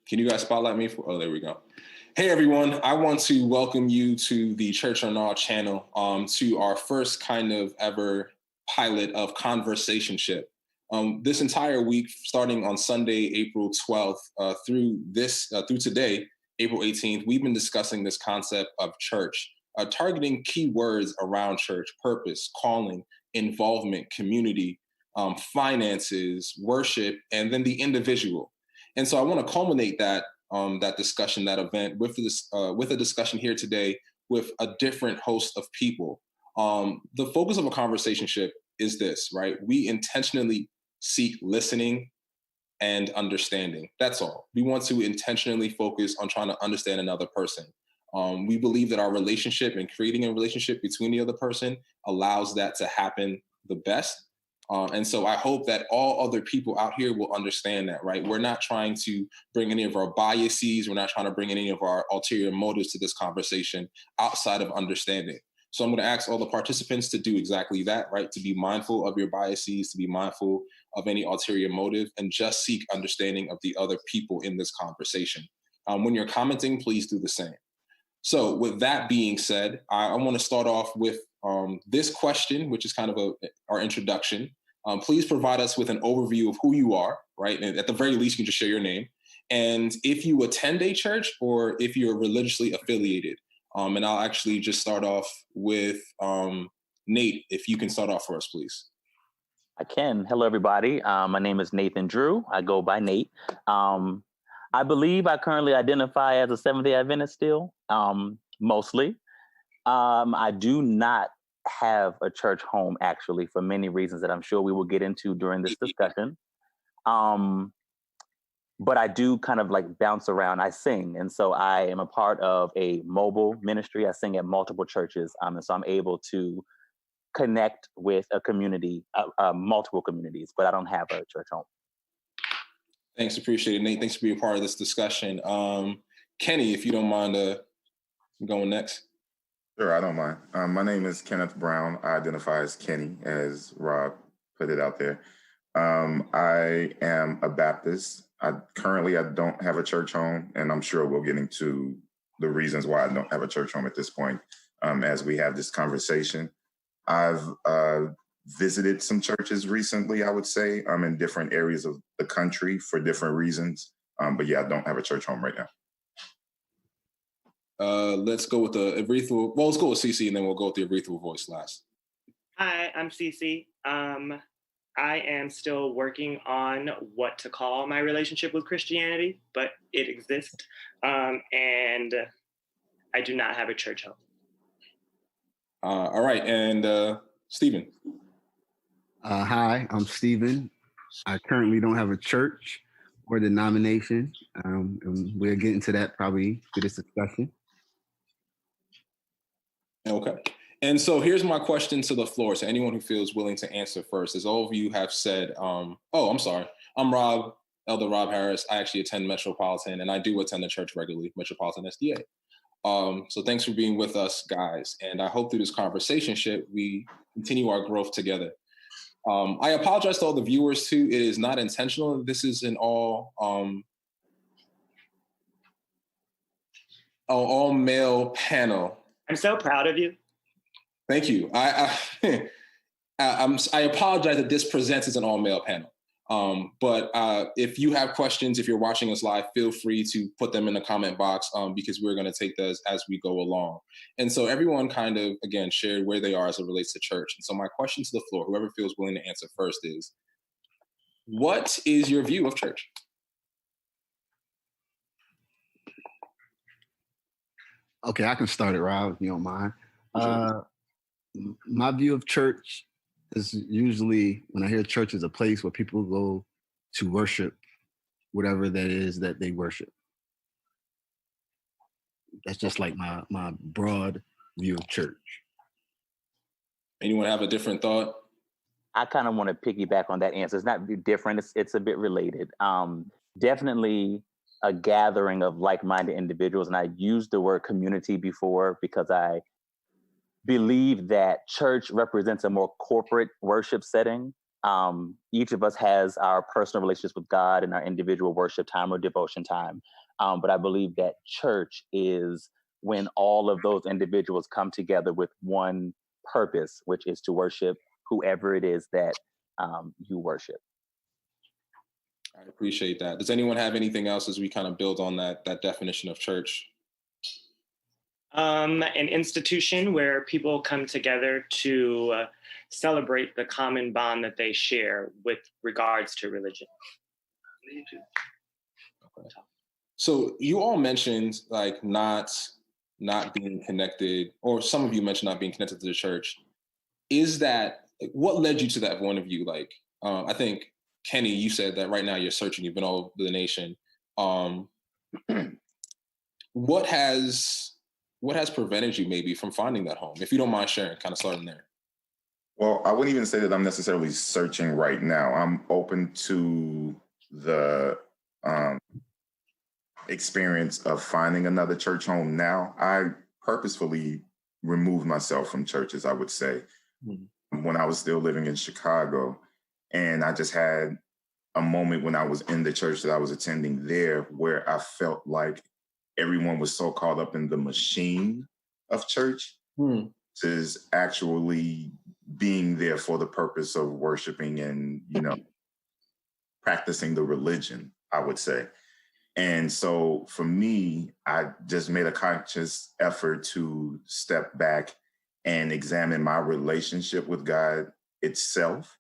Can you guys spotlight me? Oh, there we go. Hey, everyone. I want to welcome you to the Church on All channel, to our first kind of ever pilot of conversationship. This entire week, starting on Sunday, April 12th, through today, April 18th, we've been discussing this concept of church, targeting key words around church: purpose, calling, involvement, community, finances, worship, and then the individual. And so I want to culminate that discussion, that event, with a discussion here today with a different host of people. The focus of a conversationship is this, right? We intentionally seek listening and understanding. That's all. We want to intentionally focus on trying to understand another person. We believe that our relationship and creating a relationship between the other person allows that to happen the best. And so I hope that all other people out here will understand that, right? We're not trying to bring any of our biases. We're not trying to bring any of our ulterior motives to this conversation outside of understanding. So I'm going to ask all the participants to do exactly that, right? To be mindful of your biases, to be mindful of any ulterior motive, and just seek understanding of the other people in this conversation. When you're commenting, please do the same. So with that being said, I want to start off with this question, which is kind of our introduction. Please provide us with an overview of who you are, right? And at the very least, you can just share your name. And if you attend a church or if you're religiously affiliated. And I'll actually just start off with Nate, if you can start off for us, please. I can. Hello, everybody. My name is Nathan Drew. I go by Nate. I believe I currently identify as a Seventh-day Adventist still, mostly. I do not have a church home, actually, for many reasons that I'm sure we will get into during this discussion. But I do kind of like bounce around. I sing. And so I am a part of a mobile ministry. I sing at multiple churches. And so I'm able to connect with a community, multiple communities, but I don't have a church home. Thanks, appreciate it, Nate. Thanks for being a part of this discussion. Kenny, if you don't mind going next. Sure, I don't mind. My name is Kenneth Brown. I identify as Kenny, as Rob put it out there. I am a Baptist. Currently, I don't have a church home, and I'm sure we'll get into the reasons why I don't have a church home at this point as we have this conversation. I've visited some churches recently, I would say, in different areas of the country for different reasons. But yeah, I don't have a church home right now. Let's go with the Aretha. Well, let's go with CC, and then we'll go with the Aretha voice last. Hi, I'm CC. I am still working on what to call my relationship with Christianity, but it exists. And I do not have a church home. All right, and Stephen. Hi, I'm Stephen. I currently don't have a church or denomination, and we'll get into that probably through this discussion. Okay. And so here's my question to the floor. So anyone who feels willing to answer first, as all of you have said, I'm sorry. I'm Rob, Elder Rob Harris. I actually attend Metropolitan, and I do attend the church regularly, Metropolitan SDA. So thanks for being with us, guys. And I hope through this conversationship, we continue our growth together. I apologize to all the viewers too. It is not intentional. This is an all male panel. I'm so proud of you. Thank you. I apologize that this presents as an all male panel. But if you have questions, if you're watching us live, feel free to put them in the comment box because we're going to take those as we go along. And so everyone kind of, again, shared where they are as it relates to church. And so my question to the floor, whoever feels willing to answer first, is what is your view of church? Okay, I can start it, Rob, if you don't mind. Sure. My view of church is usually, when I hear church, is a place where people go to worship whatever that is that they worship. That's just like my broad view of church. Anyone have a different thought? I kind of want to piggyback on that answer. It's not different. It's a bit related. Definitely a gathering of like-minded individuals. And I used the word community before because I believe that church represents a more corporate worship setting. Each of us has our personal relationships with God and our individual worship time or devotion time. But I believe that church is when all of those individuals come together with one purpose, which is to worship whoever it is that you worship. I appreciate that. Does anyone have anything else as we kind of build on that definition of church? An institution where people come together to celebrate the common bond that they share with regards to religion. Okay. So you all mentioned like not being connected, or some of you mentioned not being connected to the church. Is that what led you to that point of view? Like, I think Kenny, you said that right now you're searching. You've been all over the nation. What has prevented you maybe from finding that home? If you don't mind sharing, kind of starting there. Well, I wouldn't even say that I'm necessarily searching right now. I'm open to the experience of finding another church home now. I purposefully removed myself from churches, I would say, when I was still living in Chicago. And I just had a moment when I was in the church that I was attending there where I felt like everyone was so caught up in the machine of church is actually being there for the purpose of worshiping and, practicing the religion, I would say. And so for me, I just made a conscious effort to step back and examine my relationship with God itself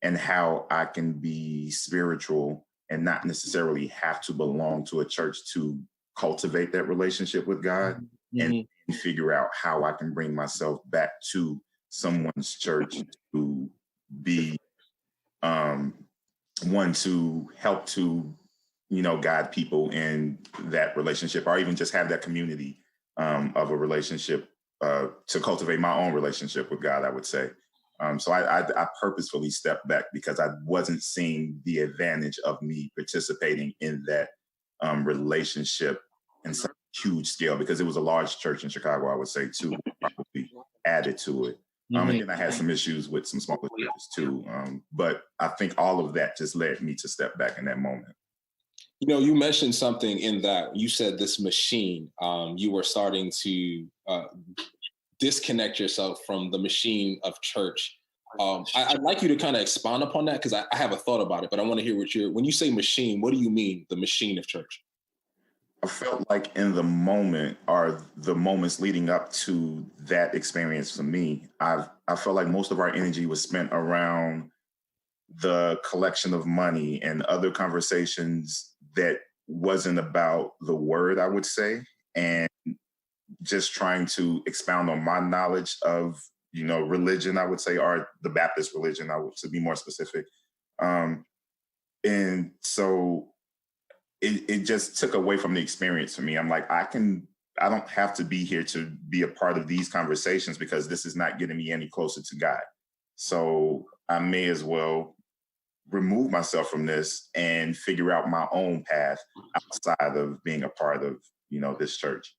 and how I can be spiritual and not necessarily have to belong to a church to cultivate that relationship with God and figure out how I can bring myself back to someone's church to be one to help to guide people in that relationship, or even just have that community of a relationship to cultivate my own relationship with God, I would say. So I purposefully stepped back because I wasn't seeing the advantage of me participating in that relationship in such a huge scale, because it was a large church in Chicago, I would say, too, probably added to it. And then I had some issues with some smaller churches too. But I think all of that just led me to step back in that moment. You mentioned something in that you said this machine, you were starting to disconnect yourself from the machine of church. I'd like you to kind of expound upon that, because I have a thought about it, but I want to hear when you say machine, what do you mean, the machine of church? I felt like in the moment, or the moments leading up to that experience for me, I felt like most of our energy was spent around the collection of money and other conversations that wasn't about the word, I would say, and just trying to expound on my knowledge of, religion, I would say, or the Baptist religion, to be more specific. And so it just took away from the experience for me. I'm like, I don't have to be here to be a part of these conversations because this is not getting me any closer to God. So I may as well remove myself from this and figure out my own path outside of being a part of, this church.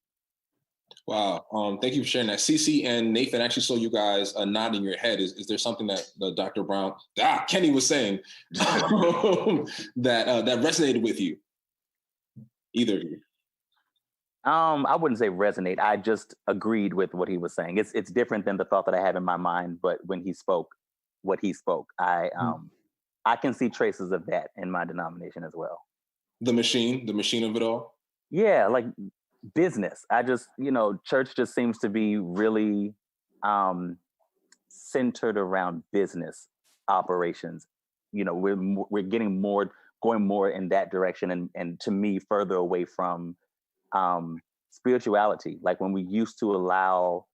Wow. Thank you for sharing that. CC and Nathan, actually saw you guys nodding your head. Is there something that Dr. Brown, Kenny was saying that resonated with you? Either of you? I wouldn't say resonate. I just agreed with what he was saying. It's different than the thought that I have in my mind, but when he spoke, what he spoke, I can see traces of that in my denomination as well. The machine of it all? Yeah, like business. I just, church just seems to be really centered around business operations. We're getting going more in that direction, and to me, further away from spirituality. Like when we used to allow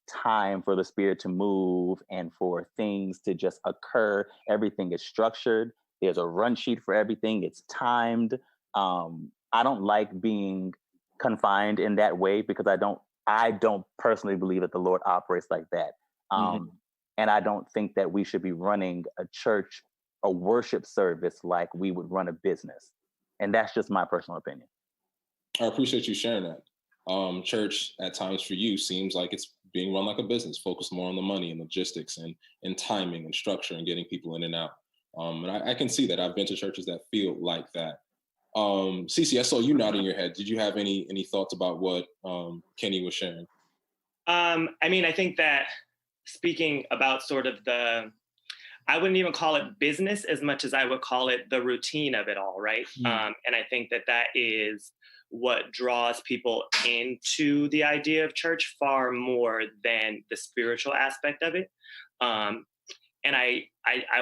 time for the Spirit to move and for things to just occur, everything is structured. There's a run sheet for everything. It's timed. I don't like being confined in that way because I don't personally believe that the Lord operates like that. And I don't think that we should be running a church, a worship service like we would run a business. And that's just my personal opinion. I appreciate you sharing that. Church at times for you seems like it's being run like a business, focused more on the money and logistics and timing and structure and getting people in and out. And I can see that. I've been to churches that feel like that. Cece, I saw you nodding your head. Did you have any thoughts about what Kenny was sharing? I mean, I think that speaking about sort of I wouldn't even call it business as much as I would call it the routine of it all, right? And I think that is what draws people into the idea of church far more than the spiritual aspect of it. And I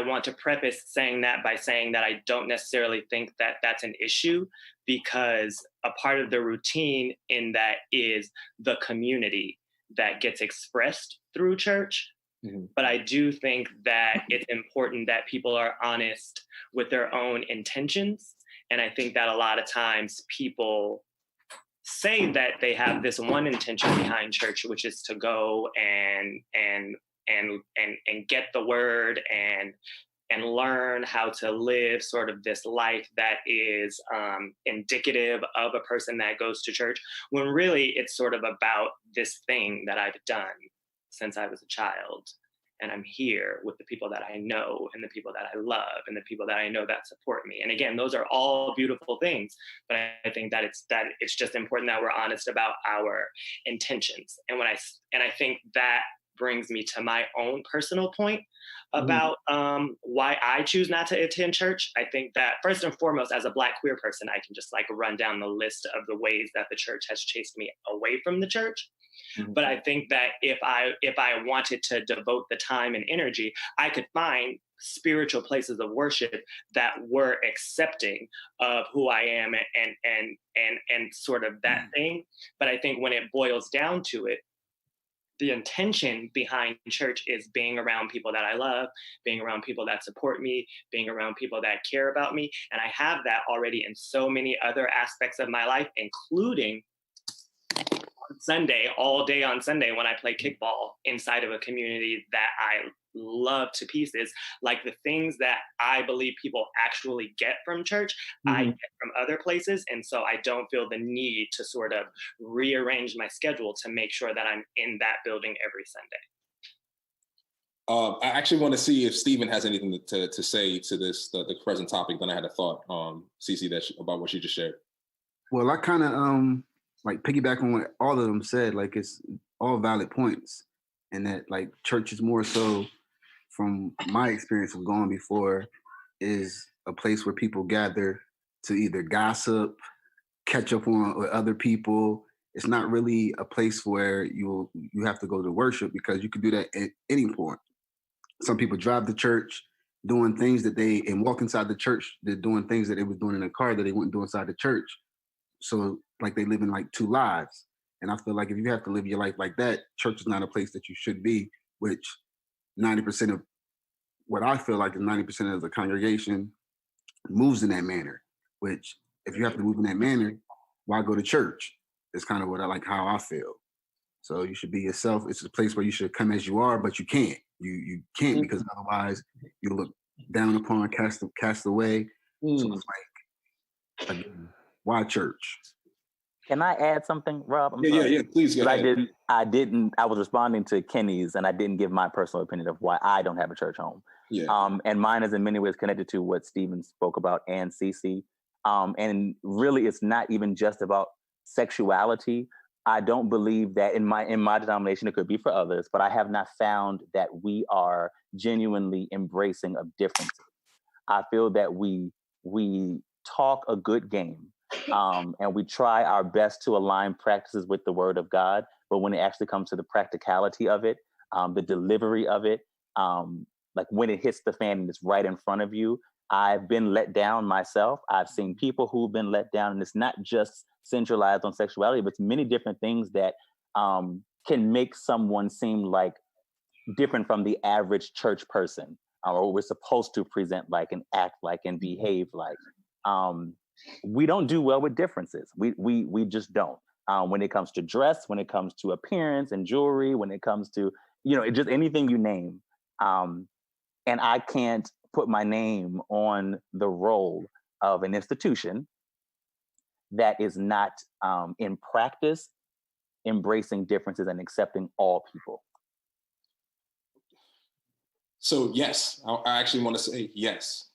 want to preface saying that by saying that I don't necessarily think that that's an issue, because a part of the routine in that is the community that gets expressed through church. Mm-hmm. But I do think that it's important that people are honest with their own intentions. And I think that a lot of times people say that they have this one intention behind church, which is to go and get the word and learn how to live sort of this life that is indicative of a person that goes to church, when really it's sort of about this thing that I've done since I was a child. And I'm here with the people that I know and the people that I love and the people that I know that support me. And again, those are all beautiful things, but I think that it's just important that we're honest about our intentions. And I think that brings me to my own personal point about why I choose not to attend church. I think that first and foremost, as a Black queer person, I can just like run down the list of the ways that the church has chased me away from the church. Mm-hmm. But I think that if I wanted to devote the time and energy, I could find spiritual places of worship that were accepting of who I am and sort of that thing. But I think when it boils down to it, the intention behind church is being around people that I love, being around people that support me, being around people that care about me. And I have that already in so many other aspects of my life, including on Sunday, all day on Sunday when I play kickball inside of a community that I love to pieces. Like the things that I believe people actually get from church, I get from other places. And so I don't feel the need to sort of rearrange my schedule to make sure that I'm in that building every Sunday. I actually want to see if Stephen has anything to say to this, the present topic. Then I had a thought, Cece, about what you just shared. Well, I kind of like piggyback on what all of them said. Like it's all valid points, and that like church is more so, from my experience of going before, is a place where people gather to either gossip, catch up on with other people. It's not really a place where you have to go to worship, because you can do that at any point. Some people drive to church doing things and walk inside the church, they're doing things that they was doing in a car that they wouldn't do inside the church. So like they live in like two lives. And I feel like if you have to live your life like that, church is not a place that you should be, which 90% of what I feel like is 90% of the congregation moves in that manner, which if you have to move in that manner, why go to church? It's kind of how I feel. So you should be yourself. It's a place where you should come as you are, but you can't. You can't, because otherwise you look down upon, cast away. So it's like, again, why church? Can I add something, Rob? Yeah, please go ahead. I was responding to Kenny's, and I didn't give my personal opinion of why I don't have a church home. Yeah. And mine is in many ways connected to what Stephen spoke about and Cece. And really, it's not even just about sexuality. I don't believe that in my denomination, it could be for others, but I have not found that we are genuinely embracing of differences. I feel that we talk a good game, and we try our best to align practices with the Word of God. But when it actually comes to the practicality of it, the delivery of it, like when it hits the fan and it's right in front of you, I've been let down myself. I've seen people who've been let down, and it's not just centralized on sexuality, but it's many different things that can make someone seem like different from the average church person, or what we're supposed to present like and act like and behave like. We don't do well with differences. We just don't. When it comes to dress, when it comes to appearance and jewelry, when it comes to, just anything you name. And I can't put my name on the role of an institution that is not in practice embracing differences and accepting all people. So yes, I actually want to say yes.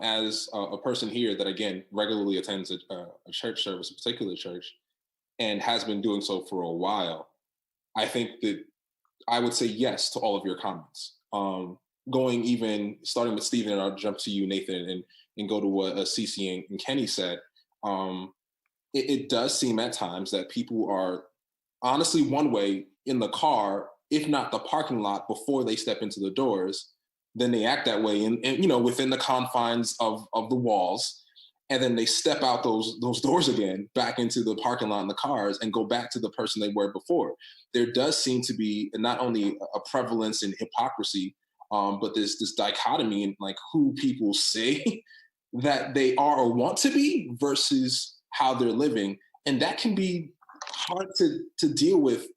As a person here that again regularly attends a church service, a particular church, and has been doing so for a while, I think that I would say yes to all of your comments. Going even starting with Stephen, and I'll jump to you, Nathan, and go to what Cece and Kenny said. It does seem at times that people are honestly one way in the car, if not the parking lot, before they step into the doors. Then they act that way, and within the confines of the walls, and then they step out those doors again back into the parking lot in the cars and go back to the person they were before. There does seem to be not only a prevalence in hypocrisy, but there's this dichotomy in like who people say that they are or want to be versus how they're living, and that can be hard to deal with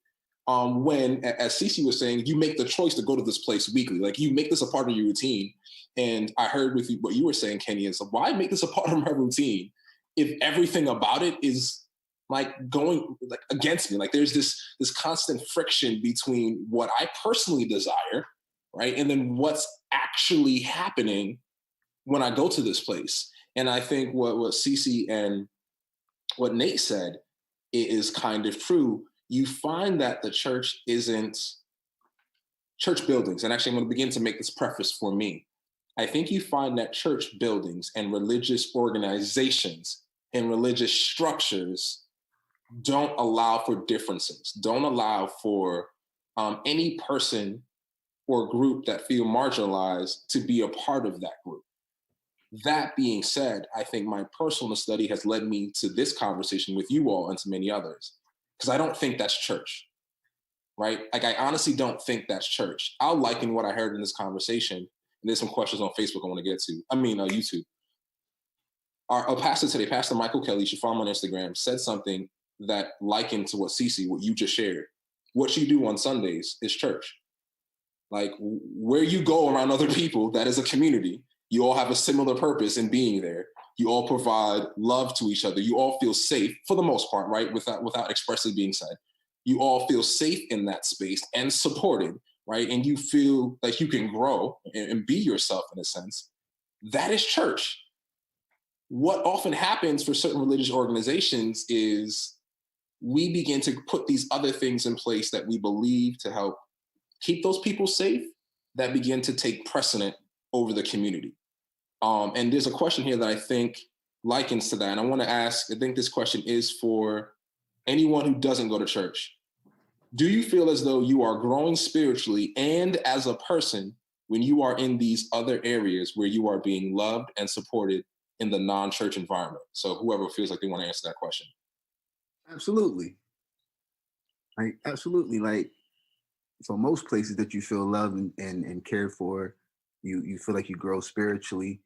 when, as Cece was saying, you make the choice to go to this place weekly. Like you make this a part of your routine. And I heard with you, what you were saying, Kenny, is why make this a part of my routine if everything about it is like going like against me? Like there's this constant friction between what I personally desire, right, and then what's actually happening when I go to this place. And I think what Cece and what Nate said is kind of true. You find that the church isn't church buildings, and actually I'm going to begin to make this preface for me. I think you find that church buildings and religious organizations and religious structures don't allow for differences, don't allow for any person or group that feel marginalized to be a part of that group. That being said, I think my personal study has led me to this conversation with you all and to many others, because I don't think that's church, right? Like, I honestly don't think that's church. I'll liken what I heard in this conversation, and there's some questions on Facebook I want to get to. YouTube. Our pastor today, Pastor Michael Kelly, you should follow him on Instagram, said something that likened to what you just shared. What you do on Sundays is church. Like where you go around other people, that is a community. You all have a similar purpose in being there. You all provide love to each other. You all feel safe for the most part, right? Without expressly being said. You all feel safe in that space and supported, right? And you feel like you can grow and be yourself in a sense. That is church. What often happens for certain religious organizations is we begin to put these other things in place that we believe to help keep those people safe, that begin to take precedent over the community. And there's a question here that I think likens to that. And I want to ask, I think this question is for anyone who doesn't go to church. Do you feel as though you are growing spiritually and as a person when you are in these other areas where you are being loved and supported in the non-church environment? So whoever feels like they want to answer that question. Absolutely. Absolutely. So most places that you feel loved and cared for, you feel like you grow spiritually,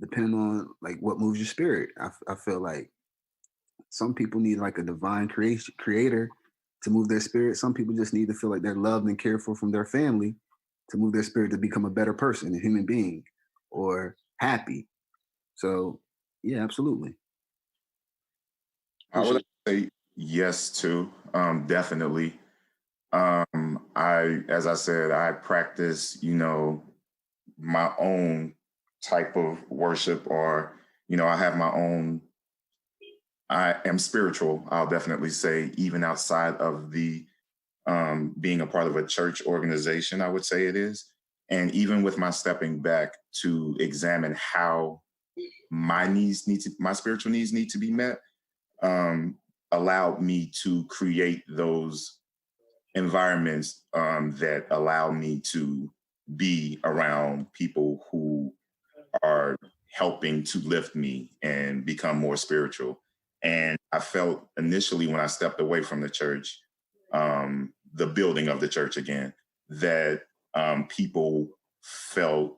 depending on like what moves your spirit. I feel like some people need like a divine creator to move their spirit. Some people just need to feel like they're loved and cared for from their family to move their spirit to become a better person, a human being, or happy. So yeah, absolutely. I would say yes too, definitely. As I said, I practice, my own type of worship, or, I have my own, I am spiritual, I'll definitely say, even outside of the being a part of a church organization, I would say it is. And even with my stepping back to examine how my spiritual needs need to be met, allowed me to create those environments that allow me to be around people who are helping to lift me and become more spiritual. And I felt initially when I stepped away from the church, the building of the church again, that people felt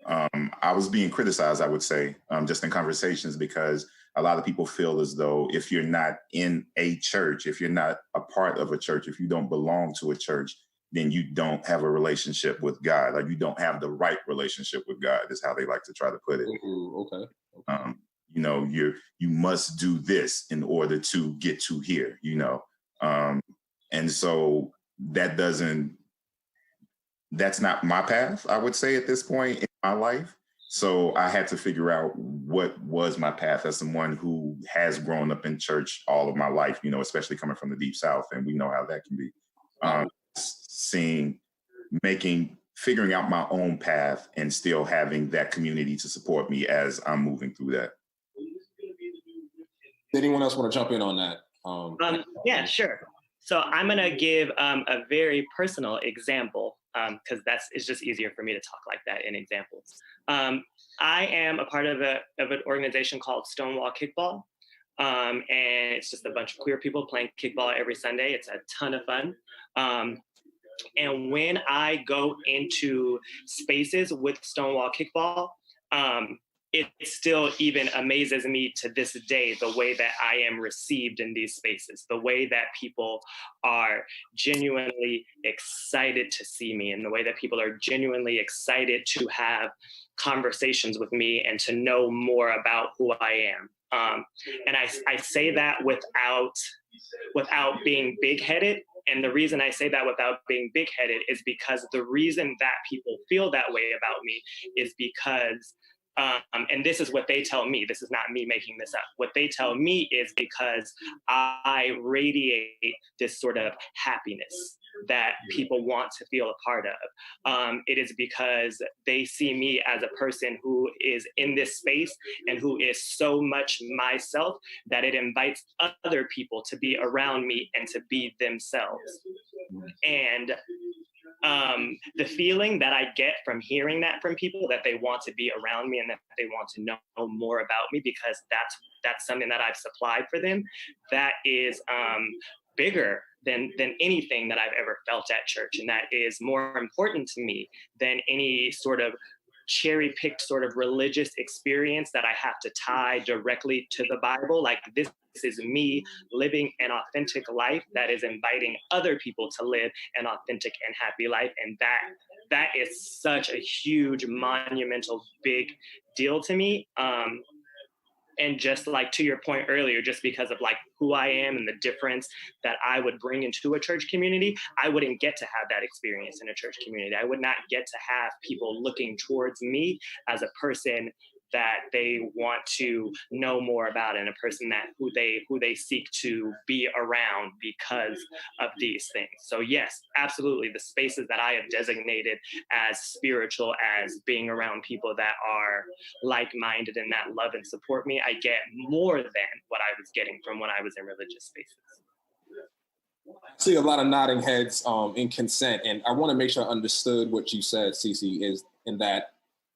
I was being criticized, I would say, just in conversations, because a lot of people feel as though if you're not in a church, if you're not a part of a church, if you don't belong to a church, then you don't have a relationship with God. Like you don't have the right relationship with God, is how they like to try to put it. Ooh, okay. You must do this in order to get to here, and so that doesn't that's not my path, I would say, at this point in my life. So I had to figure out what was my path as someone who has grown up in church all of my life, you know, especially coming from the Deep South. And we know how that can be. Seeing, figuring out my own path and still having that community to support me as I'm moving through that. Anyone else want to jump in on that? Yeah, sure. So I'm going to give a very personal example because it's just easier for me to talk like that in examples. I am a part of an organization called Stonewall Kickball. And it's just a bunch of queer people playing kickball every Sunday. It's a ton of fun. And when I go into spaces with Stonewall Kickball, it still even amazes me to this day, the way that I am received in these spaces, the way that people are genuinely excited to see me, and the way that people are genuinely excited to have conversations with me and to know more about who I am. And I say that without being big-headed. And the reason I say that without being big-headed is because the reason that people feel that way about me is because and this is what they tell me. This is not me making this up. What they tell me is because I radiate this sort of happiness that people want to feel a part of. It is because they see me as a person who is in this space and who is so much myself that it invites other people to be around me and to be themselves. And the feeling that I get from hearing that from people, that they want to be around me and that they want to know more about me because that's something that I've supplied for them, that is bigger than anything that I've ever felt at church. And that is more important to me than any sort of cherry-picked sort of religious experience that I have to tie directly to the Bible. Like, this is me living an authentic life that is inviting other people to live an authentic and happy life. And that is such a huge, monumental, big deal to me. And just like to your point earlier, just because of like who I am and the difference that I would bring into a church community, I wouldn't get to have that experience in a church community. I would not get to have people looking towards me as a person that they want to know more about, and a person that who they seek to be around because of these things. So yes, absolutely, the spaces that I have designated as spiritual, as being around people that are like-minded and that love and support me, I get more than what I was getting from when I was in religious spaces. I see a lot of nodding heads in consent, and I want to make sure I understood what you said, Cece, is in that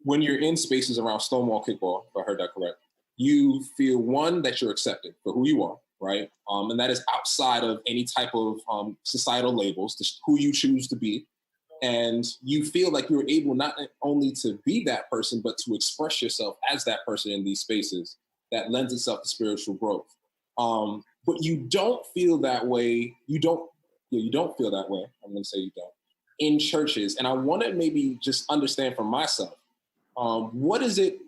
when you're in spaces around Stonewall Kickball, if I heard that correct, you feel, one, that you're accepted for who you are, right? And that is outside of any type of societal labels, just who you choose to be. And you feel like you're able not only to be that person, but to express yourself as that person in these spaces. That lends itself to spiritual growth. But you don't feel that way. You don't feel that way. I'm going to say you don't. In churches. And I want to maybe just understand for myself, what is it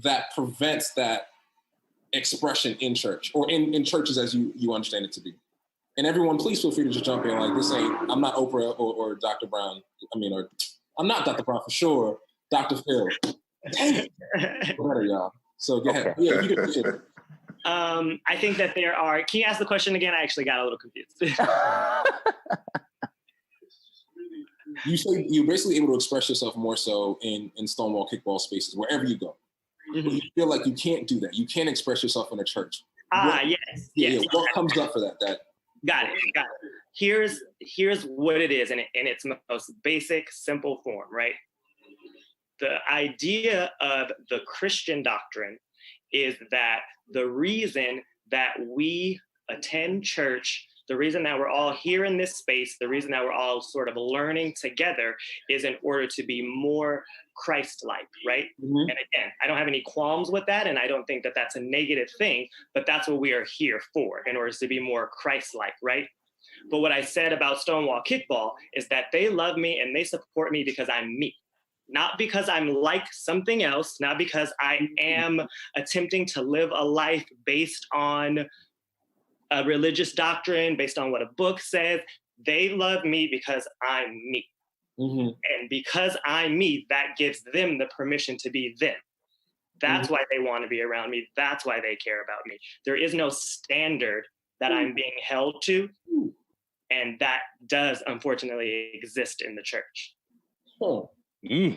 that prevents that expression in church, or in churches as you understand it to be? And everyone, please feel free to just jump in. Like, this ain't, I'm not Oprah or Dr. Brown. Or I'm not Dr. Brown for sure. Dr. Phil. Dang it. Better, y'all. So go ahead. Yeah, you can share. I think that there are, can you ask the question again? I actually got a little confused. You say you're basically able to express yourself more so in Stonewall Kickball spaces, wherever you go. Mm-hmm. You feel like you can't do that. You can't express yourself in a church. Yes. Yeah, what comes up for that? Got it. Here's what it is in its most basic, simple form, right? The idea of the Christian doctrine is that the reason that we attend church, the reason that we're all here in this space, the reason that we're all sort of learning together is in order to be more Christ-like, right? Mm-hmm. And again, I don't have any qualms with that, and I don't think that that's a negative thing, but that's what we are here for, in order to be more Christ-like, right? But what I said about Stonewall Kickball is that they love me and they support me because I'm me. Not because I'm like something else, not because I am attempting to live a life based on a religious doctrine, based on what a book says. They love me because I'm me. Mm-hmm. And because I'm me, that gives them the permission to be them. That's why they want to be around me. That's why they care about me. There is no standard that I'm being held to. And that does unfortunately exist in the church. Huh. Yeah.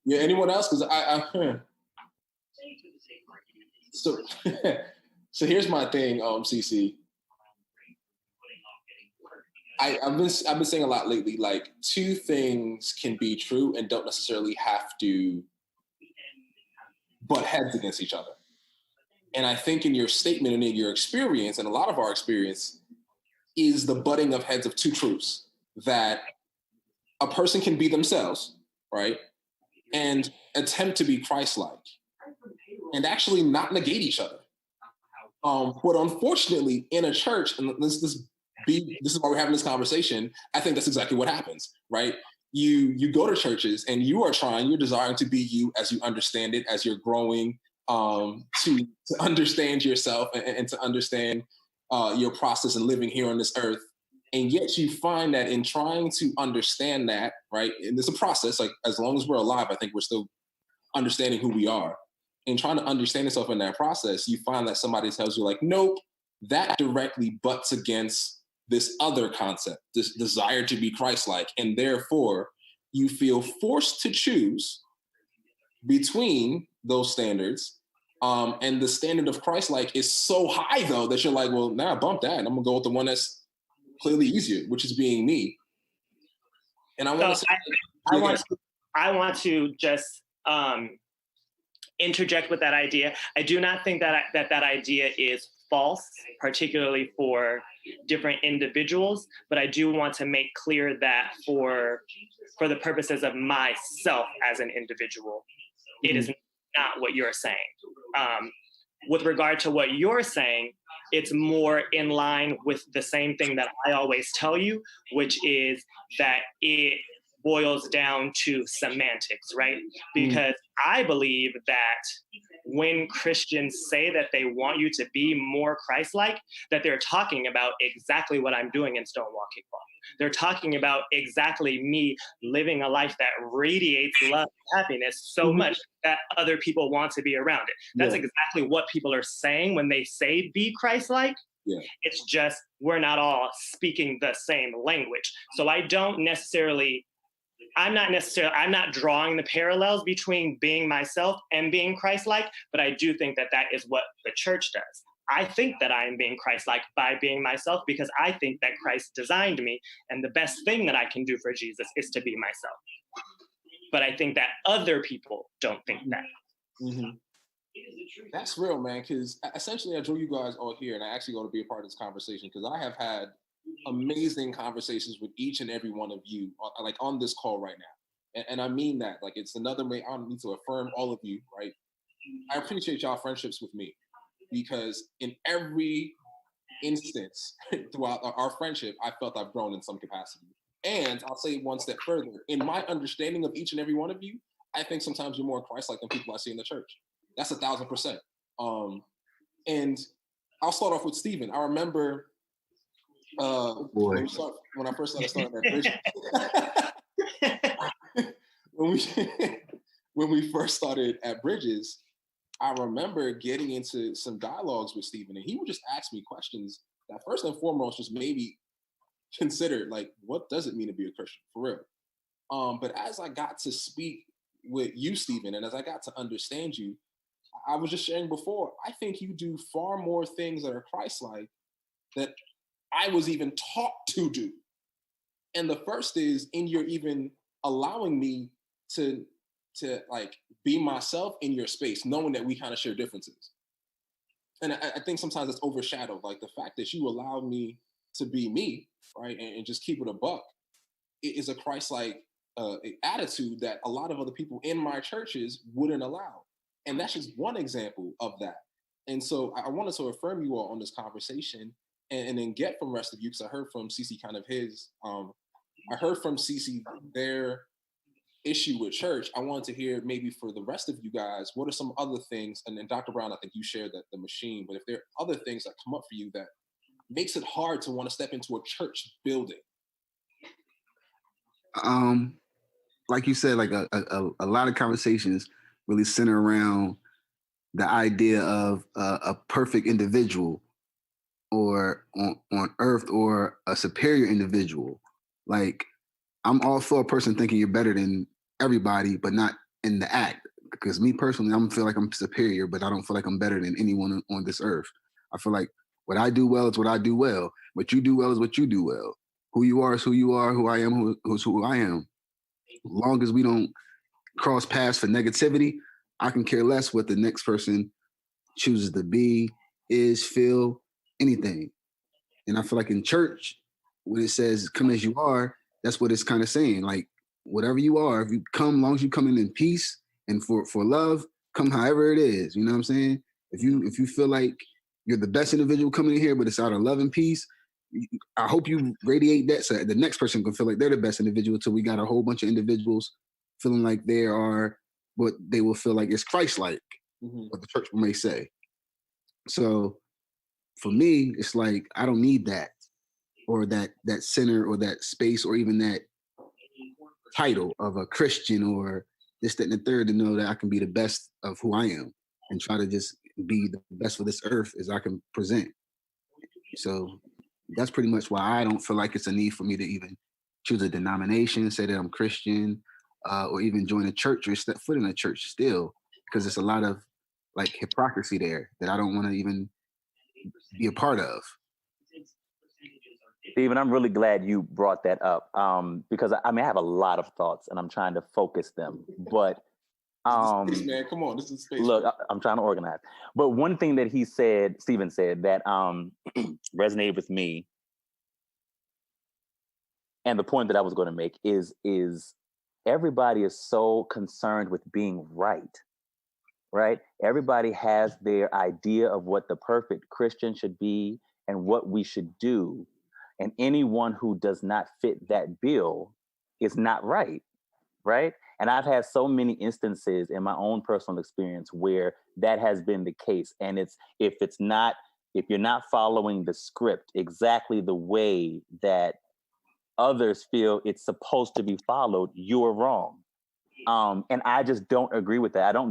Yeah, anyone else? Because so so here's my thing, CC. I've been saying a lot lately, like two things can be true and don't necessarily have to butt heads against each other. And I think in your statement and in your experience, and a lot of our experience, is the butting of heads of two truths, that a person can be themselves, right? And attempt to be Christ-like and actually not negate each other. But unfortunately, in a church, and this is why we're having this conversation, I think that's exactly what happens, right? You go to churches and you're desiring to be you as you understand it, as you're growing, to understand yourself and to understand your process and living here on this earth. And yet you find that in trying to understand that, right, and it's a process, like as long as we're alive, I think we're still understanding who we are. And trying to understand yourself in that process, you find that somebody tells you like, nope, that directly butts against this other concept, this desire to be Christ-like. And therefore, you feel forced to choose between those standards. And the standard of Christ-like is so high, though, that you're like, well, nah, bump that. I'm going to go with the one that's clearly easier, which is being me. And I want to say, I want to just interject with that idea. I do not think that idea is false, particularly for different individuals, but I do want to make clear that for the purposes of myself as an individual, it is not what you're saying. With regard to what you're saying, it's more in line with the same thing that I always tell you, which is that it boils down to semantics, right? Because I believe that when Christians say that they want you to be more Christ-like, that they're talking about exactly what I'm doing in Stonewall Kickball. They're talking about exactly me living a life that radiates love and happiness so much that other people want to be around it. That's exactly what people are saying when they say be Christ-like. Yeah. It's just we're not all speaking the same language. So I'm not drawing the parallels between being myself and being Christ-like, but I do think that is what the church does. I think that I am being Christ-like by being myself because I think that Christ designed me, and the best thing that I can do for Jesus is to be myself. But I think that other people don't think that. Mm-hmm. That's real, man, because essentially I drew you guys all here, and I actually want to be a part of this conversation because I have had amazing conversations with each and every one of you, like on this call right now. And I mean that, like it's another way I need to affirm all of you, right? I appreciate y'all friendships with me because in every instance throughout our friendship, I felt I've grown in some capacity. And I'll say one step further, in my understanding of each and every one of you, I think sometimes you're more Christ-like than people I see in the church. That's 1,000%. And I'll start off with Stephen. I remember when I first started at Bridges, when we first started at Bridges, I remember getting into some dialogues with Stephen, and he would just ask me questions that first and foremost just made me consider, like, what does it mean to be a Christian, for real? But as I got to speak with you, Stephen, and as I got to understand you, I was just sharing before, I think you do far more things that are Christ-like that I was even taught to do. And the first is in your even allowing me to like be myself in your space, knowing that we kind of share differences. And I think sometimes it's overshadowed, like the fact that you allowed me to be me, right, and just keep it a buck. It is a Christ-like attitude that a lot of other people in my churches wouldn't allow. And that's just one example of that. And so I wanted to affirm you all on this conversation and then get from the rest of you, because I heard from CC kind of his, I heard from CC their issue with church. I wanted to hear maybe for the rest of you guys, what are some other things, and then Dr. Brown, I think you shared that the machine, but if there are other things that come up for you that makes it hard to want to step into a church building? Like you said, like a lot of conversations really center around the idea of a perfect individual or on earth or a superior individual. Like, I'm all for a person thinking you're better than everybody, but not in the act. Because me personally, I feel like I'm superior, but I don't feel like I'm better than anyone on this earth. I feel like what I do well is what I do well. What you do well is what you do well. Who you are is who you are. Who I am who's who I am. As long as we don't cross paths for negativity, I can care less what the next person chooses to be, is, feel, anything. And I feel like in church, when it says come as you are, that's what it's kind of saying. Like, whatever you are, if you come, as long as you come in peace and for love, come however it is. You know what I'm saying? If you feel like you're the best individual coming in here, but it's out of love and peace, I hope you radiate that so the next person can feel like they're the best individual, until we got a whole bunch of individuals feeling like they are what they will feel like is Christ-like, what the church may say. So for me, it's like, I don't need that, or that center, or that space, or even that title of a Christian, or this, that, and the third, to know that I can be the best of who I am and try to just be the best for this earth as I can present. So that's pretty much why I don't feel like it's a need for me to even choose a denomination, say that I'm Christian, or even join a church or step foot in a church still, because there's a lot of like hypocrisy there that I don't want to even be a part of. Stephen, I'm really glad you brought that up, because I have a lot of thoughts and I'm trying to focus them. But Space, man, come on, this is space. Look, I'm trying to organize. But one thing that Stephen said that resonated with me, and the point that I was going to make is everybody is so concerned with being right? Everybody has their idea of what the perfect Christian should be and what we should do. And anyone who does not fit that bill is not right? And I've had so many instances in my own personal experience where that has been the case. And if you're not following the script exactly the way that others feel it's supposed to be followed, you're wrong. And I just don't agree with that. I don't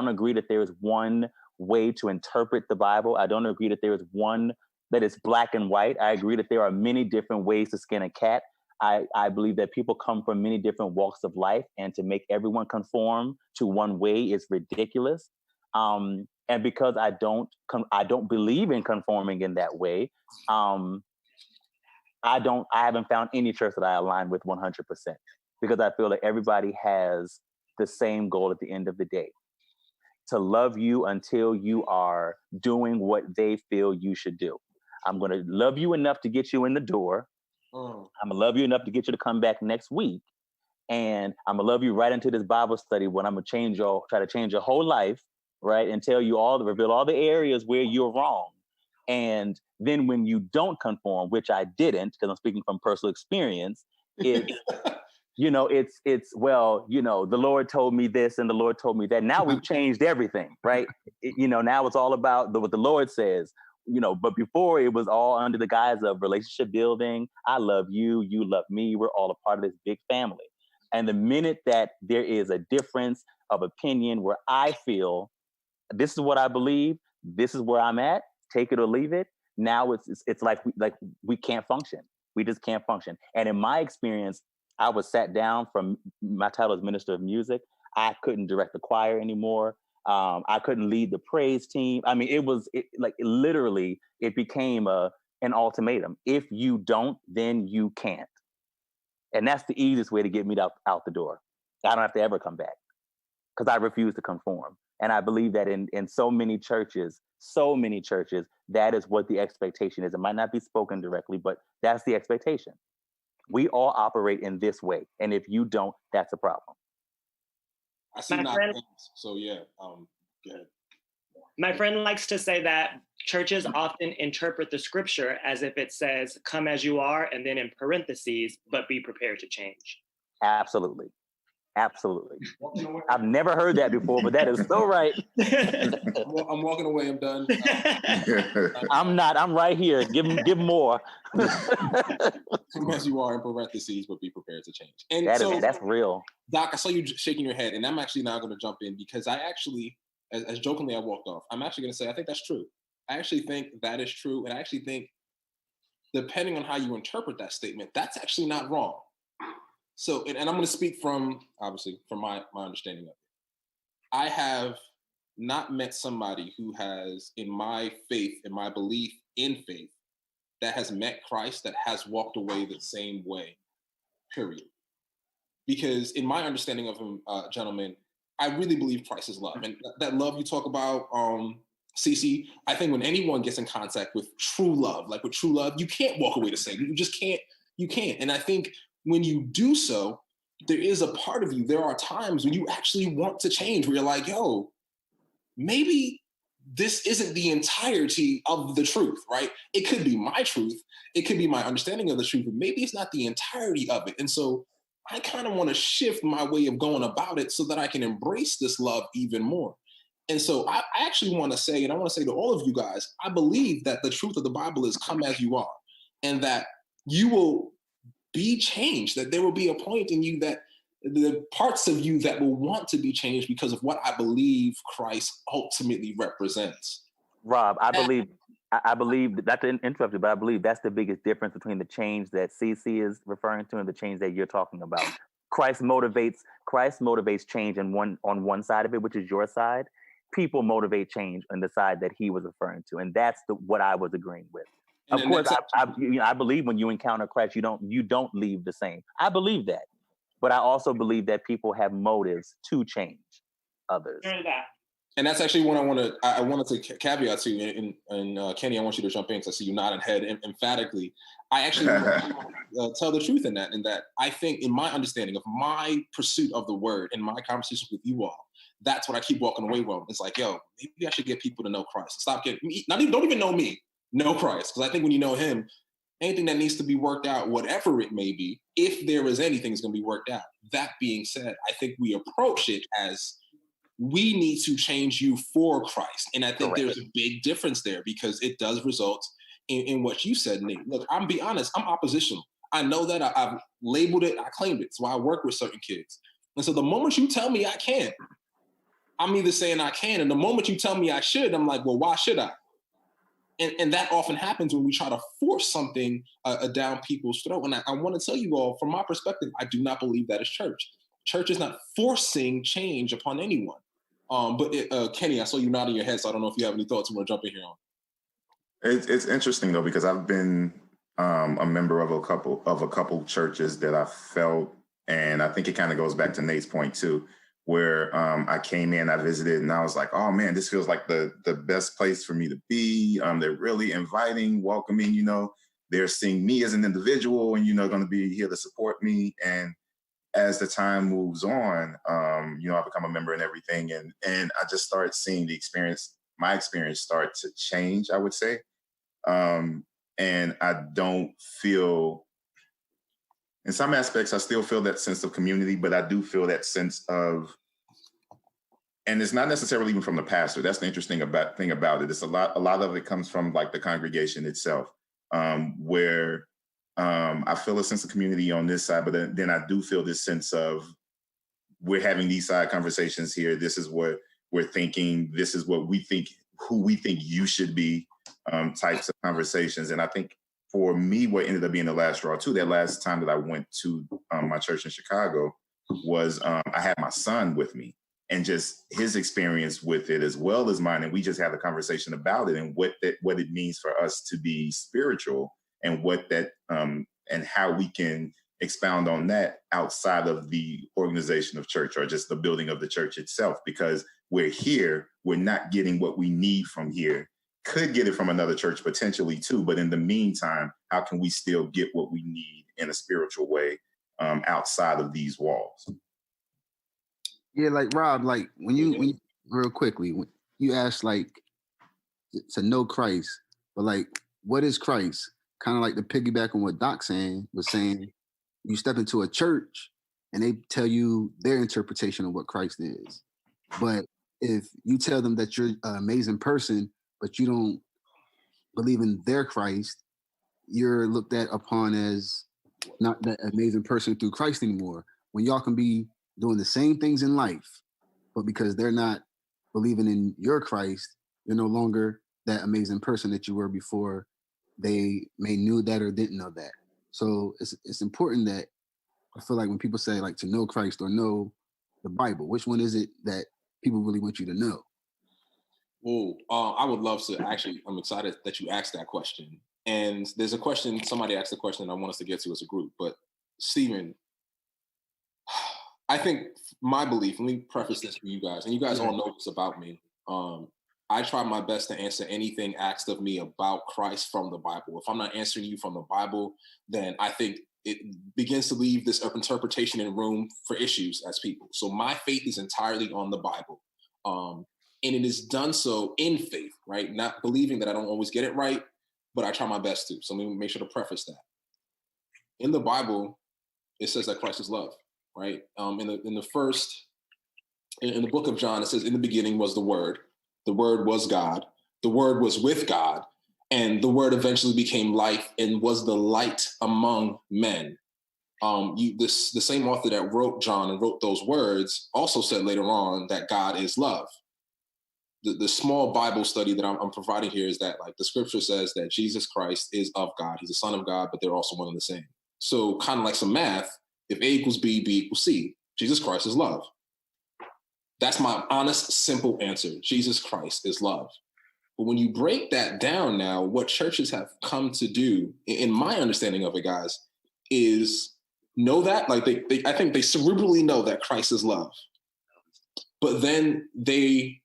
agree that there is one way to interpret the Bible. I don't agree that there is one that is black and white. I agree that there are many different ways to skin a cat. I believe that people come from many different walks of life, and to make everyone conform to one way is ridiculous. And because I don't believe in conforming in that way, I haven't found any church that I align with 100%, because I feel that everybody has the same goal at the end of the day: to love you until you are doing what they feel you should do. I'm going to love you enough to get you in the door. I'm going to love you enough to get you to come back next week. And I'm going to love you right into this Bible study when I'm going to try to change your whole life, right? And reveal all the areas where you're wrong. And then when you don't conform, which I didn't, because I'm speaking from personal experience, it's, the Lord told me this and the Lord told me that. Now we've changed everything, right? Now it's all about what the Lord says. But before, it was all under the guise of relationship building. I love you, you love me. We're all a part of this big family. And the minute that there is a difference of opinion where I feel this is what I believe, this is where I'm at, take it or leave it, now it's like we can't function. We just can't function. And in my experience, I was sat down from my title as minister of music. I couldn't direct the choir anymore. I couldn't lead the praise team. I mean, it became an ultimatum. If you don't, then you can't. And that's the easiest way to get me out the door. I don't have to ever come back, because I refuse to conform. And I believe that in so many churches, that is what the expectation is. It might not be spoken directly, but that's the expectation. We all operate in this way. And if you don't, that's a problem. I see not things, so yeah, go ahead. My friend likes to say that churches often interpret the scripture as if it says, come as you are, and then in parentheses, but be prepared to change. Absolutely. Absolutely. I've never heard that before, but that is so right. I'm walking away. I'm done. I'm not. I'm right here. Give more. Come as you are in parentheses, but be prepared to change. And that's real. Doc, I saw you shaking your head, and I'm actually now going to jump in because I actually, as jokingly I walked off, I'm actually going to say I think that's true. I actually think that is true, and I actually think, depending on how you interpret that statement, that's actually not wrong. So, and I'm going to speak from, obviously, from my understanding of it. I have not met somebody who has, in my faith, in my belief in faith, that has met Christ, that has walked away the same way, period. Because in my understanding of him, gentlemen, I really believe Christ is love. And that love you talk about, CC, I think when anyone gets in contact with true love, like with true love, you can't walk away the same. You just can't, you can't. And I think when you do so, there is a part of you, there are times when you actually want to change, where you're like, yo, maybe this isn't the entirety of the truth, right? It could be my truth. It could be my understanding of the truth, but maybe it's not the entirety of it. And so I kind of want to shift my way of going about it so that I can embrace this love even more. And so I actually want to say, and I want to say to all of you guys, I believe that the truth of the Bible is come as you are, and that you will be changed, that there will be a point in you that the parts of you that will want to be changed because of what I believe Christ ultimately represents. Rob, I believe, not to interrupt you, but I believe that's the biggest difference between the change that CC is referring to and the change that you're talking about. Christ motivates change on one side of it, which is your side. People motivate change on the side that he was referring to, and that's what I was agreeing with. Of course, I believe when you encounter Christ, you don't leave the same. I believe that, but I also believe that people have motives to change others. And that's actually what I wanted to caveat to. And Kenny, I want you to jump in because I see you nodding head emphatically. I actually tell the truth in that I think, in my understanding of my pursuit of the word and my conversations with you all, that's what I keep walking away from. It's like, yo, maybe I should get people to know Christ. Stop getting me, don't even know me, know Christ. Because I think when you know him, anything that needs to be worked out, whatever it may be, if there is anything, is going to be worked out. That being said, I think we approach it as, we need to change you for Christ. And I think there's a big difference there, because it does result in what you said, Nate. Look, I'm be honest, I'm oppositional. I know that I've labeled it, I claimed it. So I work with certain kids. And so the moment you tell me I can't, I'm either saying I can. And the moment you tell me I should, I'm like, well, why should I? And that often happens when we try to force something down people's throat. And I want to tell you all, from my perspective, I do not believe that is church. Church is not forcing change upon anyone. But Kenny, I saw you nodding your head, so I don't know if you have any thoughts you want to jump in here on. It's interesting though, because I've been a member of a couple churches that I felt, and I think it kind of goes back to Nate's point too, where I came in, I visited, and I was like, oh man, this feels like the best place for me to be. They're really inviting, welcoming, they're seeing me as an individual and, going to be here to support me. And as the time moves on, I become a member and everything. And I just started seeing my experience start to change, I would say. And I don't feel, in some aspects, I still feel that sense of community, but I do feel that sense of, and it's not necessarily even from the pastor. That's the interesting thing about it. It's a lot of it comes from like the congregation itself, where I feel a sense of community on this side, but then I do feel this sense of, we're having these side conversations here. This is what we're thinking. This is what we think, who we think you should be, types of conversations. And I think for me, what ended up being the last straw too, that last time that I went to my church in Chicago, was I had my son with me, and just his experience with it as well as mine. And we just had a conversation about it and what it means for us to be spiritual, and what that, and how we can expound on that outside of the organization of church, or just the building of the church itself. Because we're here, we're not getting what we need from here. Could get it from another church potentially too, but in the meantime, how can we still get what we need in a spiritual way outside of these walls? Yeah, like Rob, like when you real quickly, when you asked like to know Christ, but like, what is Christ? Kind of like the piggyback on what Doc was saying, you step into a church and they tell you their interpretation of what Christ is. But if you tell them that you're an amazing person, but you don't believe in their Christ, you're looked at upon as not that amazing person through Christ anymore. When y'all can be doing the same things in life, but because they're not believing in your Christ, you're no longer that amazing person that you were before they may knew that or didn't know that. So it's important that I feel like when people say like to know Christ or know the Bible, which one is it that people really want you to know? Well, I would love to actually, I'm excited that you asked that question. And there's a question, somebody asked a question I want us to get to as a group. But Stephen, I think my belief, let me preface this for you guys, and you guys all know this about me. I try my best to answer anything asked of me about Christ from the Bible. If I'm not answering you from the Bible, then I think it begins to leave this interpretation and room for issues as people. So my faith is entirely on the Bible. And it is done so in faith, right? Not believing that I don't always get it right, but I try my best to. So let me make sure to preface that. In the Bible, it says that Christ is love, right? In the book of John, it says, in the beginning was the Word was God, the Word was with God, and the Word eventually became life and was the light among men. The same author that wrote John and wrote those words also said later on that God is love. The small Bible study that I'm providing here is that, like, the scripture says that Jesus Christ is of God. He's the Son of God, but they're also one and the same. So kind of like some math, if A equals B, B equals C, Jesus Christ is love. That's my honest, simple answer. Jesus Christ is love. But when you break that down now, what churches have come to do, in my understanding of it, guys, is know that, like I think they cerebrally know that Christ is love. But then they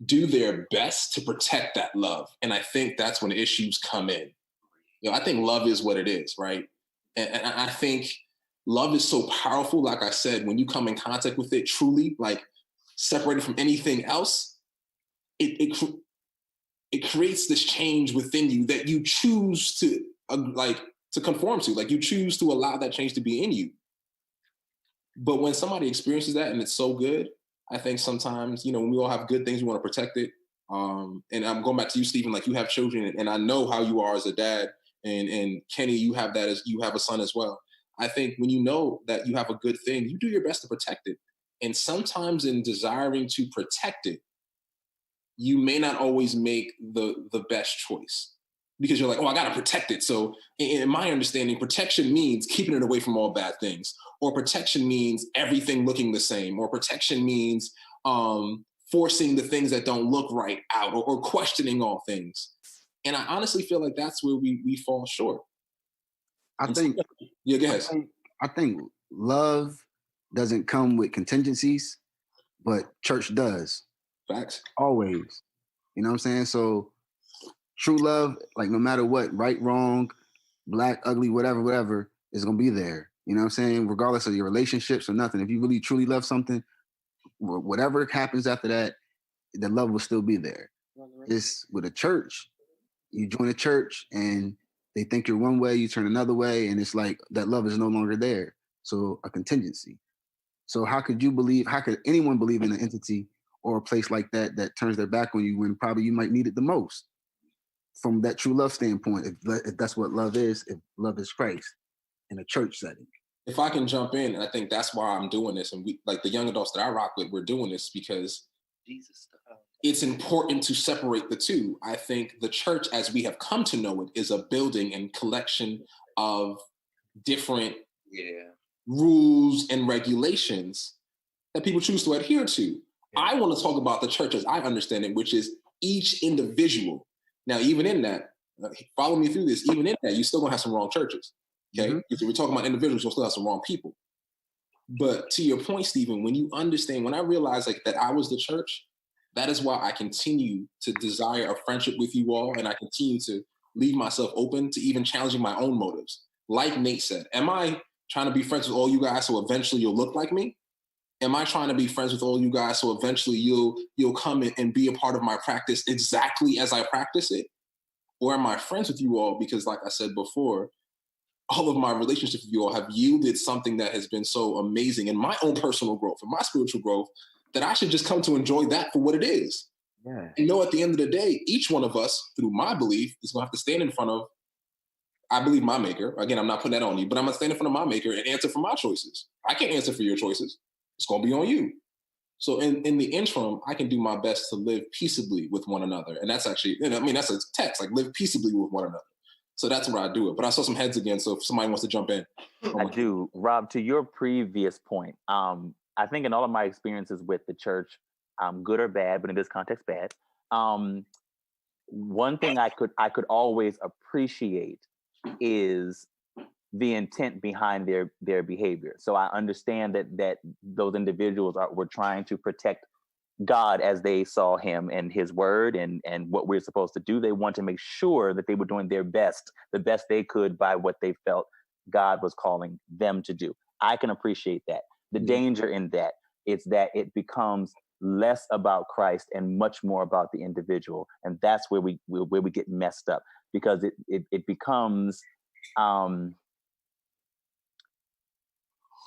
do their best to protect that love. And I think that's when issues come in. I think love is what it is, right? And I think love is so powerful. Like I said, when you come in contact with it truly, like separated from anything else, it creates this change within you that you choose to to conform to. Like, you choose to allow that change to be in you. But when somebody experiences that and it's so good, I think sometimes, when we all have good things, we want to protect it. And I'm going back to you, Stephen, like, you have children, and I know how you are as a dad, and Kenny, you have that as you have a son as well. I think when you know that you have a good thing, you do your best to protect it. And sometimes in desiring to protect it, you may not always make the best choice, because you're like, oh, I got to protect it. So in my understanding, protection means keeping it away from all bad things, or protection means everything looking the same, or protection means forcing the things that don't look right out, or questioning all things. And I honestly feel like that's where we fall short. I think, yeah, go ahead. I think love doesn't come with contingencies, but church does. Facts. Always. You know what I'm saying? So true love, like, no matter what, right, wrong, black, ugly, whatever, is going to be there. You know what I'm saying? Regardless of your relationships or nothing. If you really truly love something, whatever happens after that, the love will still be there. It's with a church. You join a church and they think you're one way, you turn another way, and it's like that love is no longer there. So a contingency. So how could anyone believe in an entity or a place like that turns their back on you when probably you might need it the most? From that true love standpoint, if that's what love is, if love is Christ in a church setting. If I can jump in, and I think that's why I'm doing this, and we, like the young adults that I rock with, we're doing this because it's important to separate the two. I think the church, as we have come to know it, is a building and collection of different rules and regulations that people choose to adhere to. Yeah. I want to talk about the church as I understand it, which is each individual. Now, even in that, follow me through this, even in that, you still gonna have some wrong churches. Okay. Mm-hmm. If we're talking about individuals, you'll still have some wrong people. But to your point, Stephen, when you understand, when I realized like that I was the church, that is why I continue to desire a friendship with you all. And I continue to leave myself open to even challenging my own motives. Like Nate said, am I trying to be friends with all you guys so eventually you'll look like me? Am I trying to be friends with all you guys so eventually you'll come in and be a part of my practice exactly as I practice it? Or am I friends with you all because, like I said before, all of my relationships with you all have yielded something that has been so amazing in my own personal growth and my spiritual growth that I should just come to enjoy that for what it is. Yeah. And know at the end of the day, each one of us, through my belief, is going to have to stand in front of, I believe, my maker. Again, I'm not putting that on you, but I'm going to stand in front of my maker and answer for my choices. I can't answer for your choices. It's going to be on you. So in the interim, I can do my best to live peaceably with one another. And that's actually, that's a text, like live peaceably with one another. So that's where I do it. But I saw some heads again. So if somebody wants to jump in. I do. Rob, to your previous point, I think in all of my experiences with the church, good or bad, but in this context, bad. One thing I could always appreciate is the intent behind their behavior. So I understand that those individuals were trying to protect God as they saw him and his word and what we're supposed to do. They want to make sure that they were doing their best, the best they could by what they felt God was calling them to do. I can appreciate that. The danger in that is that it becomes less about Christ and much more about the individual. And that's where we get messed up, because it becomes,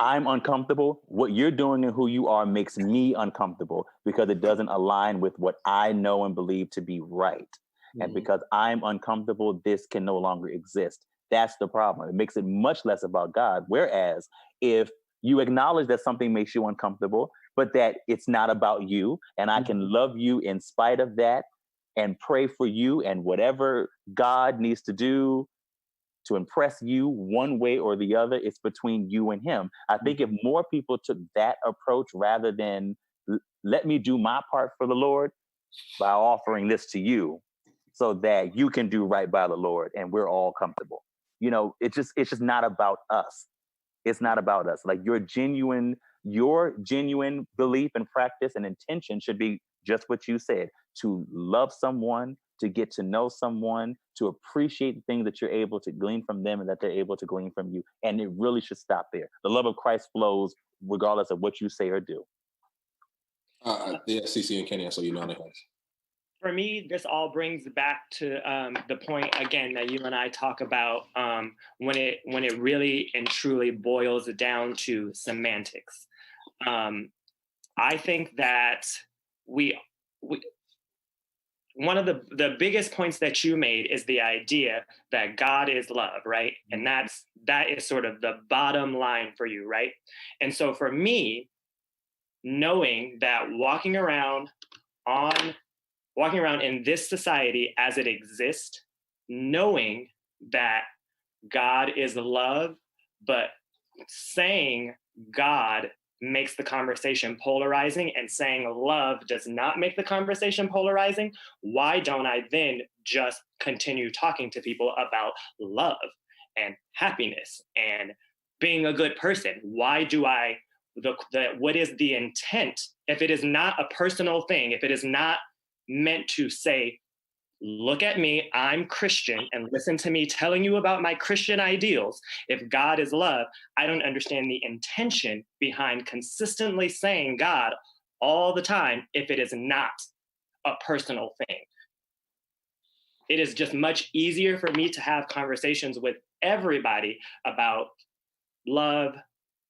I'm uncomfortable. What you're doing and who you are makes me uncomfortable because it doesn't align with what I know and believe to be right. Mm-hmm. And because I'm uncomfortable, this can no longer exist. That's the problem. It makes it much less about God. Whereas if you acknowledge that something makes you uncomfortable, but that it's not about you, and I can love you in spite of that and pray for you, and whatever God needs to do to impress you one way or the other, it's between you and him. I think if more people took that approach rather than let me do my part for the Lord by offering this to you so that you can do right by the Lord and we're all comfortable. It's just not about us. It's not about us. Like your genuine belief and practice and intention should be just what you said, to love someone, to get to know someone, to appreciate the things that you're able to glean from them and that they're able to glean from you. And it really should stop there. The love of Christ flows regardless of what you say or do. Yeah, CC and Kenny, I saw you nodding heads. For me, this all brings back to the point again that you and I talk about when it really and truly boils down to semantics. I think that we one of the biggest points that you made is the idea that God is love, right? And that is sort of the bottom line for you, right? And so for me, knowing that walking around in this society as it exists, knowing that God is love, but saying God makes the conversation polarizing and saying love does not make the conversation polarizing, why don't I then just continue talking to people about love and happiness and being a good person? Why do I, what is the intent? If it is not a personal thing, if it is not meant to say, look at me, I'm Christian, and listen to me telling you about my Christian ideals. If God is love, I don't understand the intention behind consistently saying God all the time if it is not a personal thing. It is just much easier for me to have conversations with everybody about love,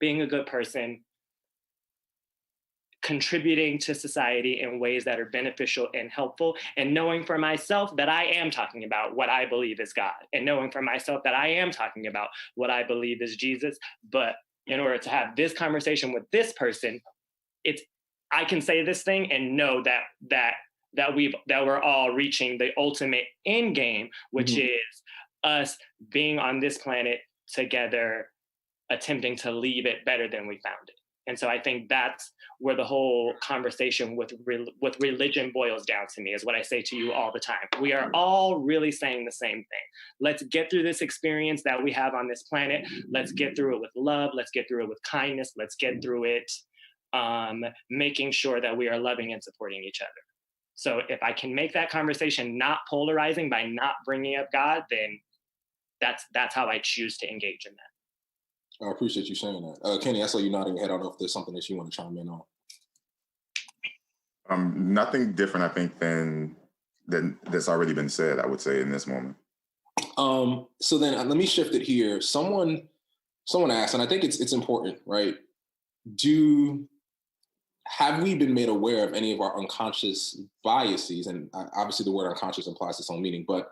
being a good person, contributing to society in ways that are beneficial and helpful, and knowing for myself that I am talking about what I believe is God, and knowing for myself that I am talking about what I believe is Jesus. But in order to have this conversation with this person, I can say this thing and know that we're all reaching the ultimate end game, which is us being on this planet together, attempting to leave it better than we found it. And so I think that's where the whole conversation with religion boils down to me, is what I say to you all the time. We are all really saying the same thing. Let's get through this experience that we have on this planet. Let's get through it with love. Let's get through it with kindness. Let's get through it making sure that we are loving and supporting each other. So if I can make that conversation not polarizing by not bringing up God, then that's how I choose to engage in that. I appreciate you saying that. Kenny, I saw you nodding your head. I don't know if there's something that you want to chime in on. Nothing different, I think, than that's already been said, I would say, in this moment. So then let me shift it here. Someone asked, and I think it's important, right? Have we been made aware of any of our unconscious biases? And obviously the word unconscious implies its own meaning, but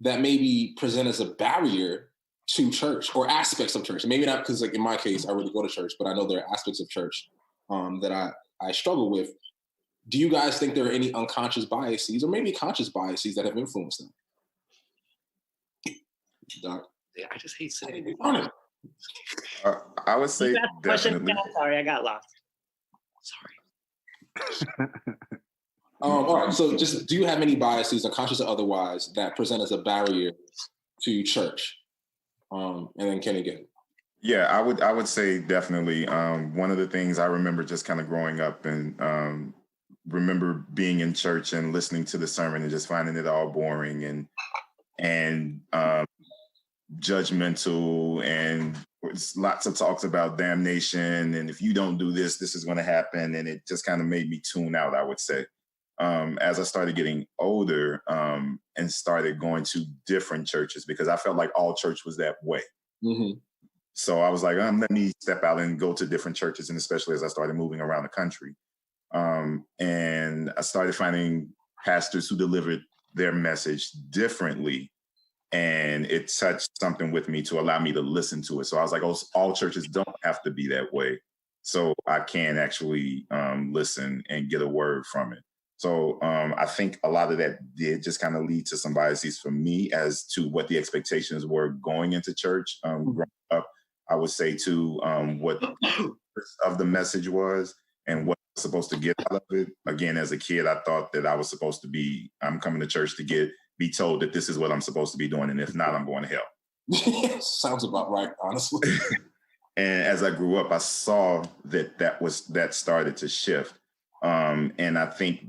that maybe present as a barrier to church or aspects of church. Maybe not because, like in my case, I really go to church, but I know there are aspects of church that I struggle with. Do you guys think there are any unconscious biases or maybe conscious biases that have influenced them? Doc? Yeah, I just hate saying it. I would say definitely. Sorry, I got lost. Sorry. All right. So, just do you have any biases, unconscious or otherwise, that present as a barrier to church? And then Kenny again. Yeah, I would say definitely. One of the things I remember just kind of growing up and remember being in church and listening to the sermon and just finding it all boring and judgmental, and lots of talks about damnation, and if you don't do this, this is going to happen, and it just kind of made me tune out, I would say. As I started getting older and started going to different churches, because I felt like all church was that way. Mm-hmm. So I was like, let me step out and go to different churches, and especially as I started moving around the country. And I started finding pastors who delivered their message differently, and it touched something with me to allow me to listen to it. So I was like, oh, all churches don't have to be that way. So I can actually listen and get a word from it. So I think a lot of that did just kind of lead to some biases for me as to what the expectations were going into church. Growing up, I would say too, what of the message was and what I was supposed to get out of it. Again, as a kid, I thought that I was supposed to be, I'm coming to church to be told that this is what I'm supposed to be doing, and if not, I'm going to hell. Sounds about right, honestly. And as I grew up, I saw that started to shift. And I think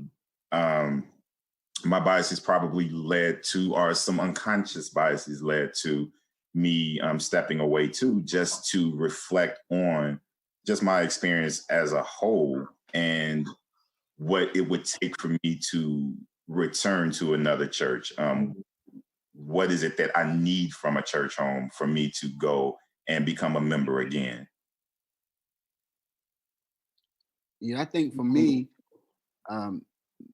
my biases probably led to, or some unconscious biases led to me stepping away too, just to reflect on just my experience as a whole and what it would take for me to return to another church. What is it that I need from a church home for me to go and become a member again? Yeah, I think for me,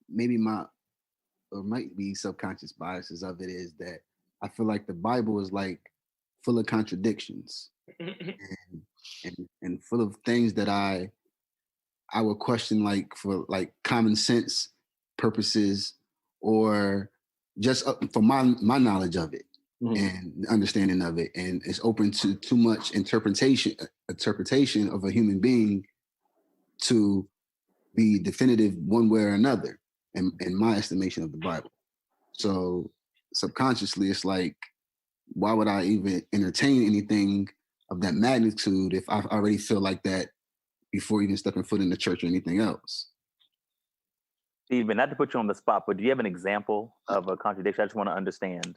maybe might be subconscious biases of it is that I feel like the Bible is like full of contradictions and full of things that I would question, like for like common sense purposes, or just for my knowledge of it and understanding of it, and it's open to too much interpretation of a human being to be definitive one way or another, in my estimation of the Bible. So subconsciously, it's like, why would I even entertain anything of that magnitude if I already feel like that before even stepping foot in the church or anything else? Stephen, not to put you on the spot, but do you have an example of a contradiction? I just want to understand.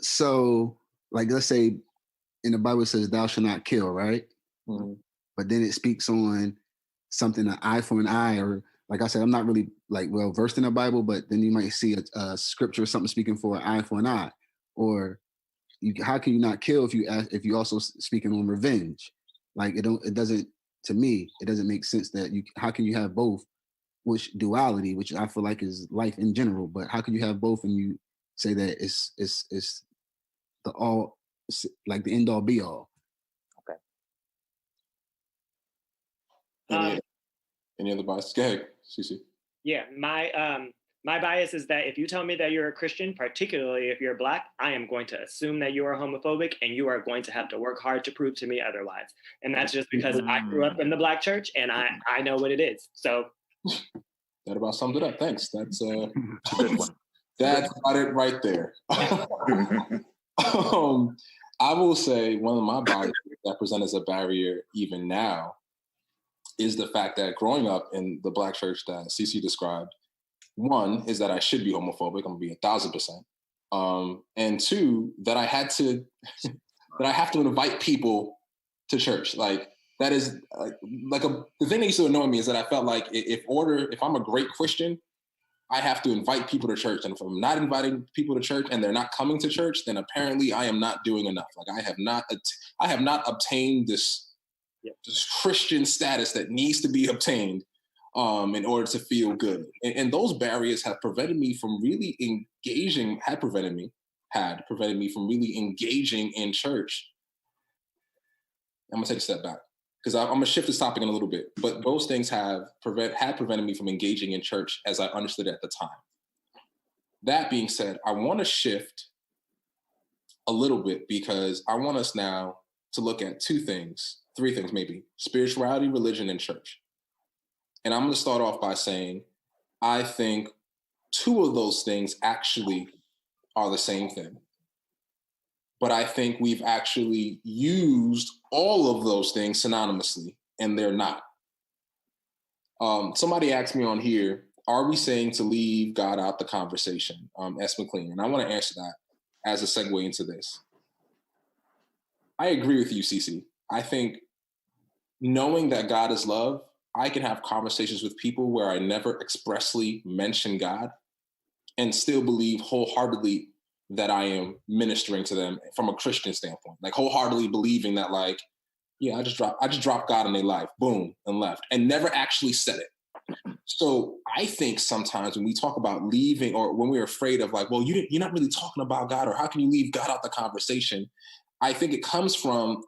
So like, let's say in the Bible it says thou shalt not kill, right? Mm-hmm. But then it speaks on something, an eye for an eye, or like I said, I'm not really like well versed in the Bible, but then you might see a scripture or something speaking for an eye for an eye, or how can you not kill if you also speaking on revenge? Like it doesn't, to me, it doesn't make sense that how can you have both, which duality, which I feel like is life in general, but how can you have both and you say that it's the all, like the end all be all? Okay. Any other bias? Go ahead, Cece. Yeah, my bias is that if you tell me that you're a Christian, particularly if you're Black, I am going to assume that you are homophobic, and you are going to have to work hard to prove to me otherwise. And that's just because I grew up in the Black church and I know what it is. So that about summed it up. Thanks. That's that's about it right there. I will say one of my biases that present as a barrier even now is the fact that growing up in the Black church that CC described, one is that I should be homophobic. I'm gonna be 1,000%. And two, that I have to invite people to church. Like that is the thing that used to annoy me is that I felt like if I'm a great Christian, I have to invite people to church. And if I'm not inviting people to church and they're not coming to church, then apparently I am not doing enough. Like I have not obtained this Christian status that needs to be obtained in order to feel good. And those barriers have prevented me from really engaging, had prevented me from really engaging in church. I'm gonna take a step back because I'm gonna shift this topic in a little bit, but those things had prevented me from engaging in church as I understood it at the time. That being said, I want to shift a little bit because I want us now to look at three things maybe: spirituality, religion, and church. And I'm going to start off by saying I think two of those things actually are the same thing. But I think we've actually used all of those things synonymously, and they're not. Somebody asked me on here, are we saying to leave God out the conversation? S. McLean. And I want to answer that as a segue into this. I agree with you, CC. I think knowing that God is love, I can have conversations with people where I never expressly mention God and still believe wholeheartedly that I am ministering to them from a Christian standpoint, like wholeheartedly believing that, like, yeah, I just dropped God in their life, boom, and left, and never actually said it. So I think sometimes when we talk about leaving, or when we're afraid of like, well, you're not really talking about God, or how can you leave God out the conversation? I think it comes from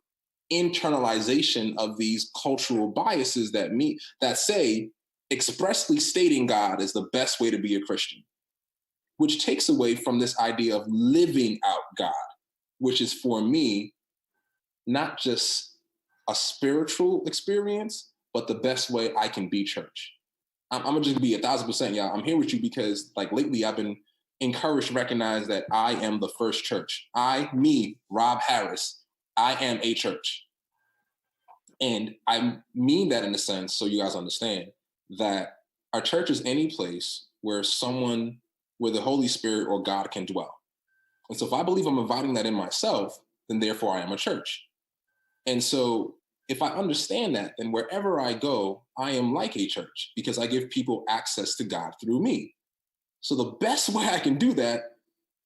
internalization of these cultural biases that say expressly stating God is the best way to be a Christian, which takes away from this idea of living out God, which is for me not just a spiritual experience, but the best way I can be church. I'm gonna just be 1,000%, y'all. I'm here with you because like lately I've been encouraged to recognize that I am the first church. Me, Rob Harris, I am a church. And I mean that in a sense, so you guys understand, that our church is any place where the Holy Spirit or God can dwell. And so if I believe I'm inviting that in myself, then therefore I am a church. And so if I understand that, then wherever I go, I am like a church because I give people access to God through me. So the best way I can do that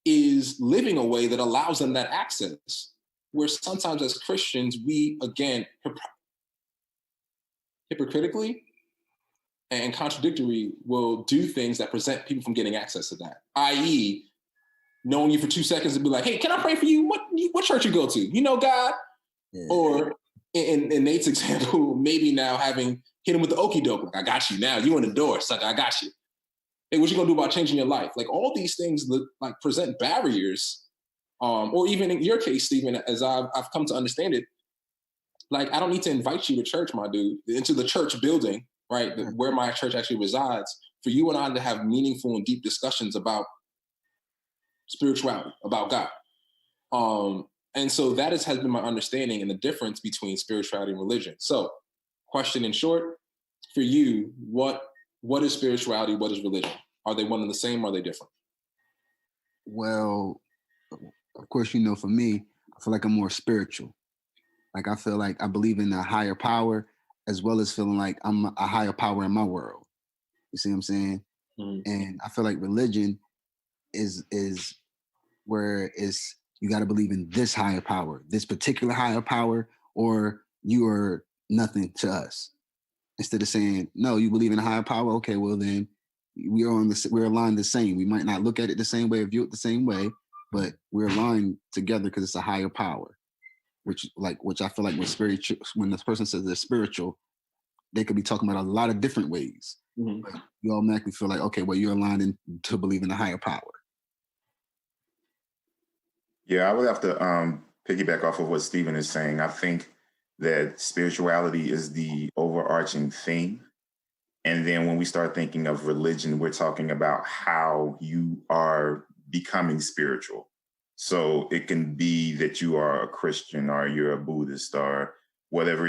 is living a way that allows them that access, where sometimes as Christians, we, again, hypocritically and contradictory will do things that present people from getting access to that, i.e., knowing you for 2 seconds and be like, hey, can I pray for you? What church you go to? You know God? Yeah. Or in Nate's example, maybe now having hit him with the okie doke, like, I got you now. You in the door, sucker, I got you. Hey, what you gonna do about changing your life? Like all these things like present barriers, or even in your case, Stephen, as I've come to understand it, like I don't need to invite you to church, my dude, into the church building, right, where my church actually resides, for you and I to have meaningful and deep discussions about spirituality, about God. And so that has been my understanding and the difference between spirituality and religion. So, question in short, for you, what is spirituality? What is religion? Are they one and the same? Or are they different? Well, of course, for me, I feel like I'm more spiritual. Like I feel like I believe in a higher power, as well as feeling like I'm a higher power in my world. You see what I'm saying? Mm-hmm. And I feel like religion is where it's, you got to believe in this higher power, this particular higher power, or you are nothing to us. Instead of saying, no, you believe in a higher power. Okay, well then we're aligned the same. We might not look at it the same way or view it the same way, but we're aligned together because it's a higher power. Which I feel like when this person says they're spiritual, they could be talking about a lot of different ways. Mm-hmm. But you automatically feel like, okay, well, you're aligned to believe in a higher power. Yeah, I would have to piggyback off of what Stephen is saying. I think that spirituality is the overarching theme. And then when we start thinking of religion, we're talking about how you are becoming spiritual. So it can be that you are a Christian or you're a Buddhist or whatever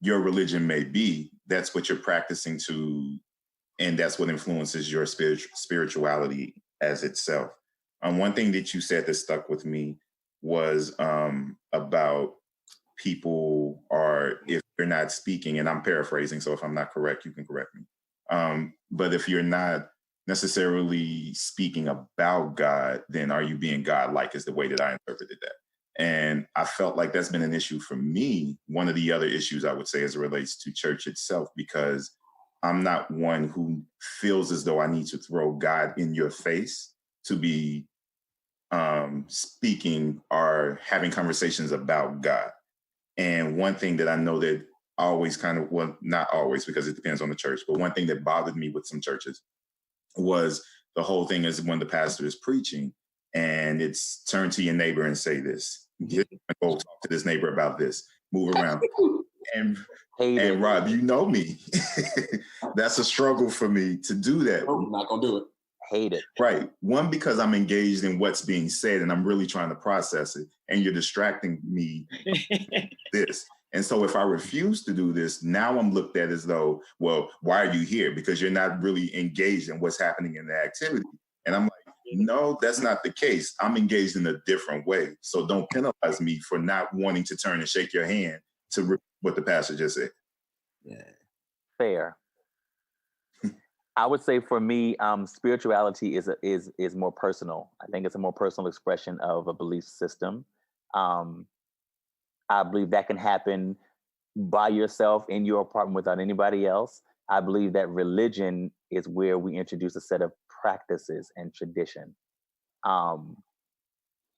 your religion may be. That's what you're practicing to, and that's what influences your spirituality as itself. One thing that you said that stuck with me was about people are, if you're not speaking, and I'm paraphrasing, so if I'm not correct, you can correct me. But if you're not necessarily speaking about God, then are you being God-like is the way that I interpreted that. And I felt like that's been an issue for me. One of the other issues I would say as it relates to church itself, because I'm not one who feels as though I need to throw God in your face to be speaking or having conversations about God. And one thing that I know that always kind of, well, not always because it depends on the church, but one thing that bothered me with some churches was the whole thing is when the pastor is preaching and it's turn to your neighbor and say this, go talk to this neighbor about this, move around. And Rob, you know me. That's a struggle for me to do that. Oh, I'm not gonna do it. Hate it. Right. One, because I'm engaged in what's being said and I'm really trying to process it, and you're distracting me this. And so if I refuse to do this, now I'm looked at as though, well, why are you here? Because you're not really engaged in what's happening in the activity. And I'm like, no, that's not the case. I'm engaged in a different way. So don't penalize me for not wanting to turn and shake your hand to repeat what the pastor just said. Yeah. Fair. I would say for me, spirituality is more personal. I think it's a more personal expression of a belief system. I believe that can happen by yourself in your apartment without anybody else. I believe that religion is where we introduce a set of practices and tradition,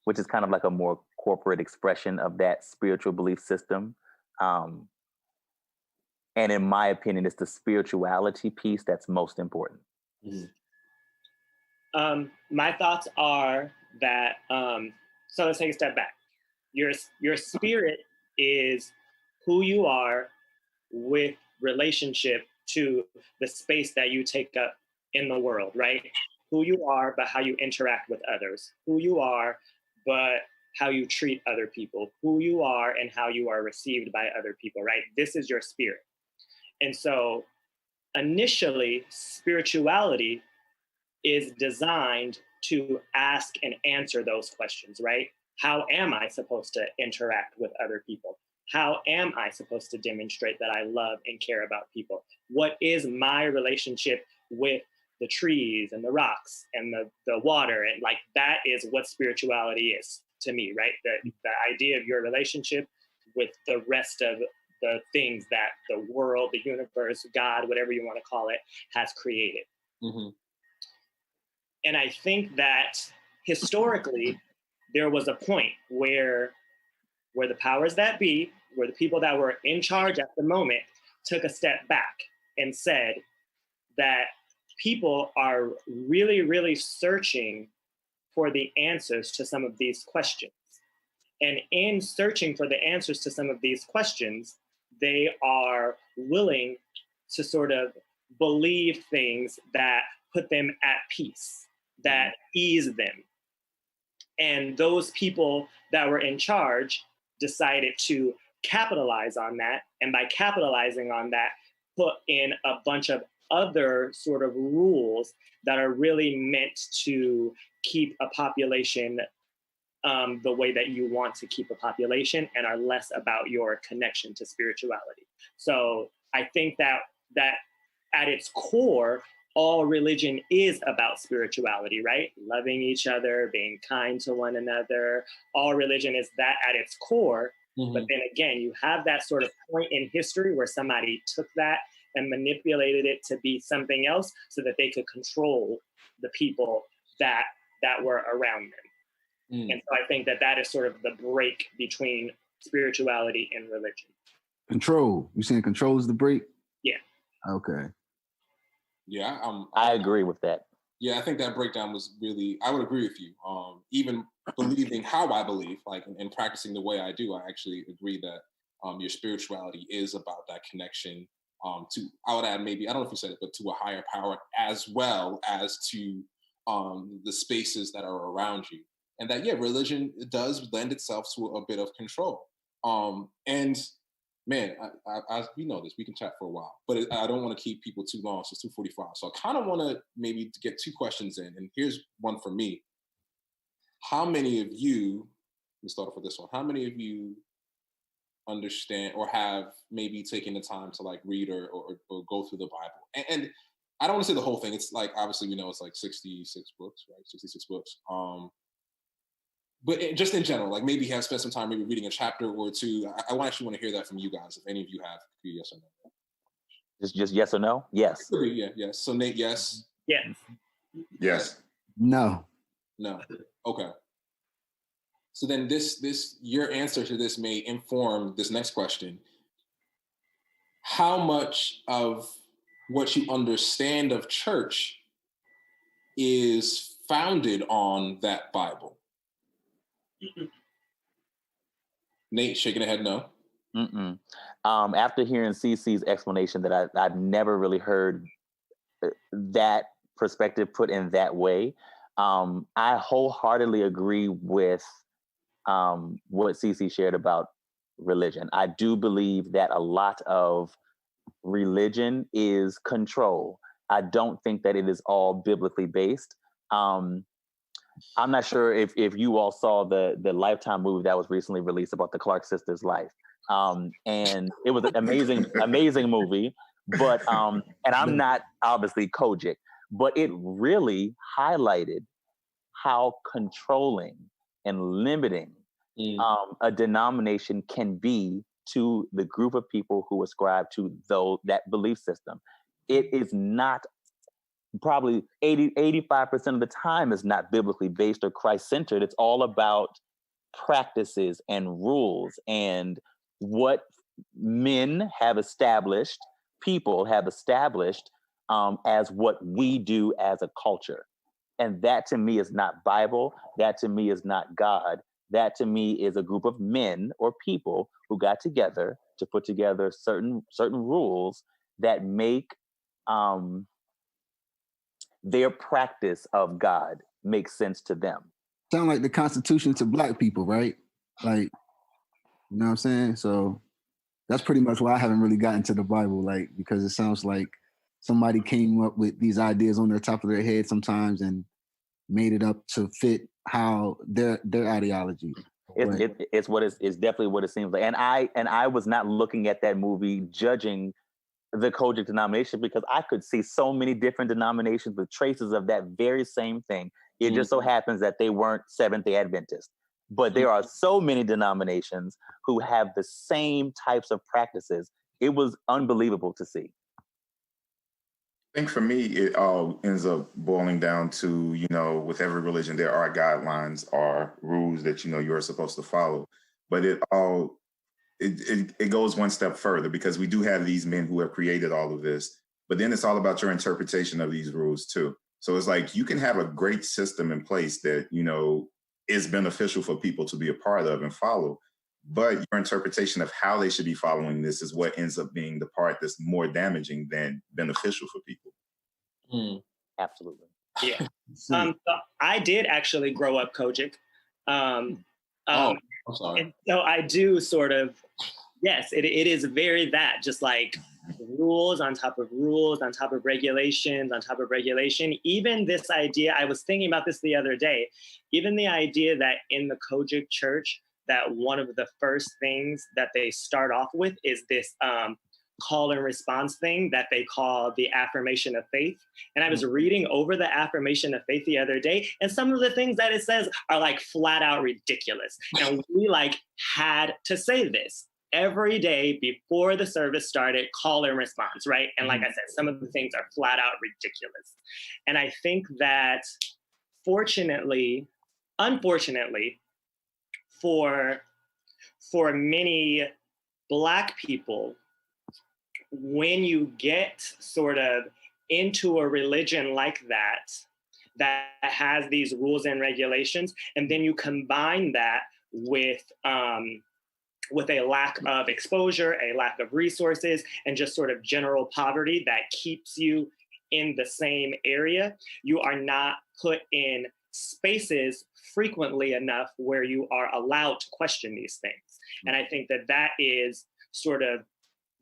which is kind of like a more corporate expression of that spiritual belief system. And in my opinion, it's the spirituality piece that's most important. My thoughts are that, so let's take a step back. Your spirit is who you are with relationship to the space that you take up in the world, right? Who you are, but how you interact with others. Who you are, but how you treat other people. Who you are and how you are received by other people, right? This is your spirit. And so initially, spirituality is designed to ask and answer those questions, right? How am I supposed to interact with other people? How am I supposed to demonstrate that I love and care about people? What is my relationship with the trees and the rocks and the water? And like, that is what spirituality is to me, right? The idea of your relationship with the rest of the things that the world, the universe, God, whatever you want to call it, has created. Mm-hmm. And I think that historically, there was a point where the powers that be, where the people that were in charge at the moment, took a step back and said that people are really, really searching for the answers to some of these questions. And in searching for the answers to some of these questions, they are willing to sort of believe things that put them at peace, that ease them. And those people that were in charge decided to capitalize on that. And by capitalizing on that, put in a bunch of other sort of rules that are really meant to keep a population the way that you want to keep a population, and are less about your connection to spirituality. So I think that at its core, all religion is about spirituality, right? Loving each other, being kind to one another. All religion is that at its core. Mm-hmm. But then again, you have that sort of point in history where somebody took that and manipulated it to be something else so that they could control the people that were around them. And so I think that is sort of the break between spirituality and religion. Control. You saying control is the break? Yeah. Okay. Yeah, I agree with that. Yeah, I think that breakdown was really, I would agree with you. Even believing how I believe, like, and practicing the way I do, I actually agree that your spirituality is about that connection to, I would add maybe, I don't know if you said it, but to a higher power, as well as to the spaces that are around you. And that, yeah, religion does lend itself to a bit of control. And man, I we know this, we can chat for a while, but I don't want to keep people too long, so it's 2:45. So I kind of want to maybe get two questions in, and here's one for me. How many of you, let me start off with this one, how many of you understand or have maybe taken the time to like read or go through the Bible? And I don't want to say the whole thing. It's like, obviously we know it's like 66 books, right? 66 books. But just in general, like maybe you have spent some time maybe reading a chapter or two. I actually want to hear that from you guys. If any of you have, could be yes or no. Just yes or no? Yes. Yeah, yes. So Nate, yes. Yes. Yes. No. No. Okay. So then your answer to this may inform this next question. How much of what you understand of church is founded on that Bible? Mm-mm. Nate shaking a head no. Mm-mm. After hearing CC's explanation that I've never really heard that perspective put in that way, I wholeheartedly agree with what CC shared about religion. I do believe that a lot of religion is control. I don't think that it is all biblically based. I'm not sure if you all saw the Lifetime movie that was recently released about the Clark sisters' life. And it was an amazing movie, but and I'm not obviously Kojic, but it really highlighted how controlling and limiting a denomination can be to the group of people who ascribe to that belief system. It is not, probably 85% of the time is not biblically based or Christ-centered. It's all about practices and rules and what men have established, people have established as what we do as a culture. And that to me is not Bible. That to me is not God. That to me is a group of men or people who got together to put together certain rules that make their practice of God make sense to them. Sound like the Constitution to Black people, right? Like, you know what I'm saying? So that's pretty much why I haven't really gotten to the Bible, like, because it sounds like somebody came up with these ideas on the top of their head sometimes and made it up to fit how their ideology. It's definitely what it seems like. And I was not looking at that movie judging the Kojic denomination, because I could see so many different denominations with traces of that very same thing. It just so happens that they weren't Seventh-day Adventists. But there are so many denominations who have the same types of practices. It was unbelievable to see. I think for me, it all ends up boiling down to, with every religion, there are guidelines or rules that, you're supposed to follow. But it goes one step further, because we do have these men who have created all of this, but then it's all about your interpretation of these rules too. So it's like you can have a great system in place that, is beneficial for people to be a part of and follow, but your interpretation of how they should be following this is what ends up being the part that's more damaging than beneficial for people. Absolutely. Yeah. So I did actually grow up Kojic. I'm sorry. And so I do sort of, yes, it is very that, just like rules on top of rules, on top of regulations, on top of regulation. Even this idea, I was thinking about this the other day, even the idea that in the Kojic church, that one of the first things that they start off with is this call and response thing that they call the affirmation of faith. And I was reading over the affirmation of faith the other day, and some of the things that it says are like flat out ridiculous. And we had to say this every day before the service started, call and response, right? And like I said, some of the things are flat out ridiculous. And I think that unfortunately, for many Black people, when you get sort of into a religion like that has these rules and regulations, and then you combine that with a lack of exposure, a lack of resources, and just sort of general poverty that keeps you in the same area, you are not put in spaces frequently enough where you are allowed to question these things. And I think that is sort of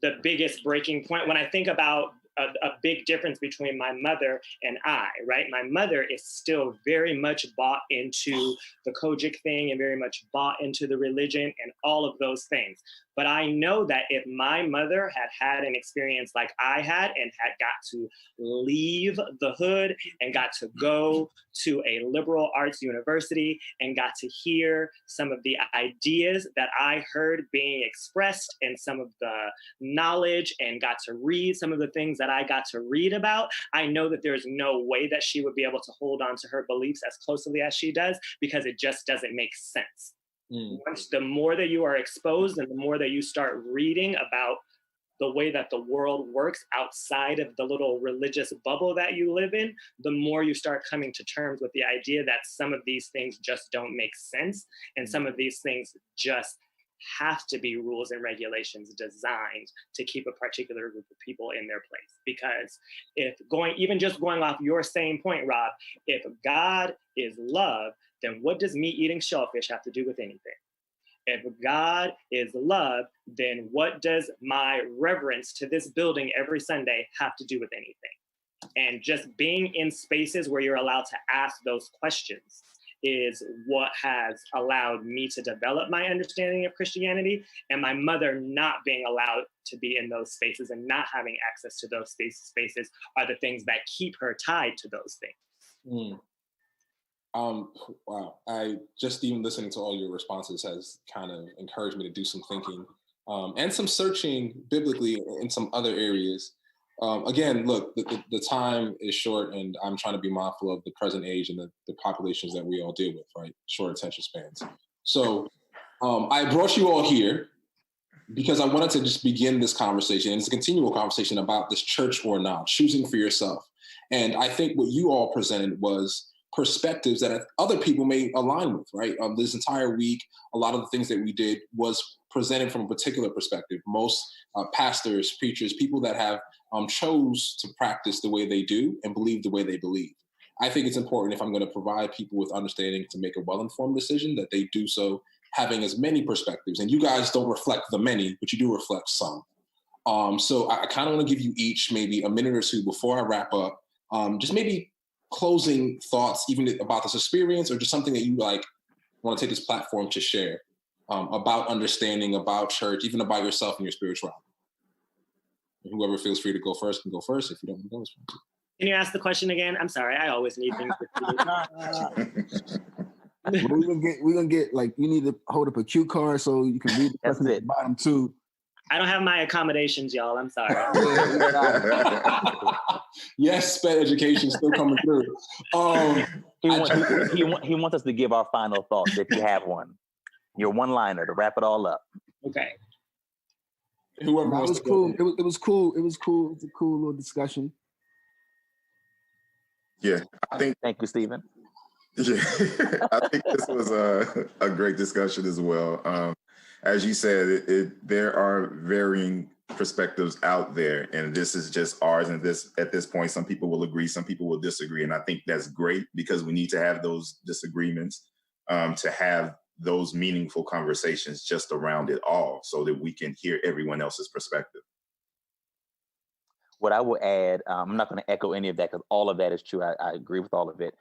the biggest breaking point. When I think about a big difference between my mother and I, right? My mother is still very much bought into the Kojic thing and very much bought into the religion and all of those things. But I know that if my mother had an experience like I had and had got to leave the hood and got to go to a liberal arts university and got to hear some of the ideas that I heard being expressed and some of the knowledge and got to read some of the things that I got to read about, I know that there's no way that she would be able to hold on to her beliefs as closely as she does, because it just doesn't make sense. Once the more that you are exposed and the more that you start reading about the way that the world works outside of the little religious bubble that you live in, the more you start coming to terms with the idea that some of these things just don't make sense. And some of these things just have to be rules and regulations designed to keep a particular group of people in their place. Because even just going off your same point, Rob, if God is love, then what does me eating shellfish have to do with anything? If God is love, then what does my reverence to this building every Sunday have to do with anything? And just being in spaces where you're allowed to ask those questions is what has allowed me to develop my understanding of Christianity, and my mother not being allowed to be in those spaces and not having access to those spaces are the things that keep her tied to those things. Wow. I just even listening to all your responses has kind of encouraged me to do some thinking and some searching biblically in some other areas. Again, look, the time is short, and I'm trying to be mindful of the present age and the populations that we all deal with, right? Short attention spans. So I brought you all here because I wanted to just begin this conversation, and it's a continual conversation about this church or not, choosing for yourself. And I think what you all presented was perspectives that other people may align with, right? This entire week, a lot of the things that we did was presented from a particular perspective. Most pastors, preachers, people that have chose to practice the way they do and believe the way they believe. I think it's important, if I'm going to provide people with understanding to make a well-informed decision, that they do so having as many perspectives. And you guys don't reflect the many, but you do reflect some. So I kind of want to give you each maybe a minute or two before I wrap up, just maybe closing thoughts, even about this experience, or just something that you like want to take this platform to share about understanding, about church, even about yourself and your spirituality. And whoever feels free to go first can go first. If you don't want to go, it's fine. Can you ask the question again? I'm sorry, I always need things We're gonna get like, you need to hold up a cue card so you can read the question at the bottom too. I don't have my accommodations, y'all. I'm sorry. Yes, SPED education still coming through. He wants us to give our final thoughts, if you have one. Your one-liner to wrap it all up. Okay. Whoever It wants was to cool. go. It was cool. It was cool. It's a cool little discussion. Yeah, I think. Thank you, Stephen. Yeah, I think this was a great discussion as well. As you said, there are varying perspectives out there, and this is just ours. And at this point, some people will agree, some people will disagree, and I think that's great, because we need to have those disagreements to have those meaningful conversations just around it all, so that we can hear everyone else's perspective. What I will add, I'm not going to echo any of that, because all of that is true. I agree with all of it.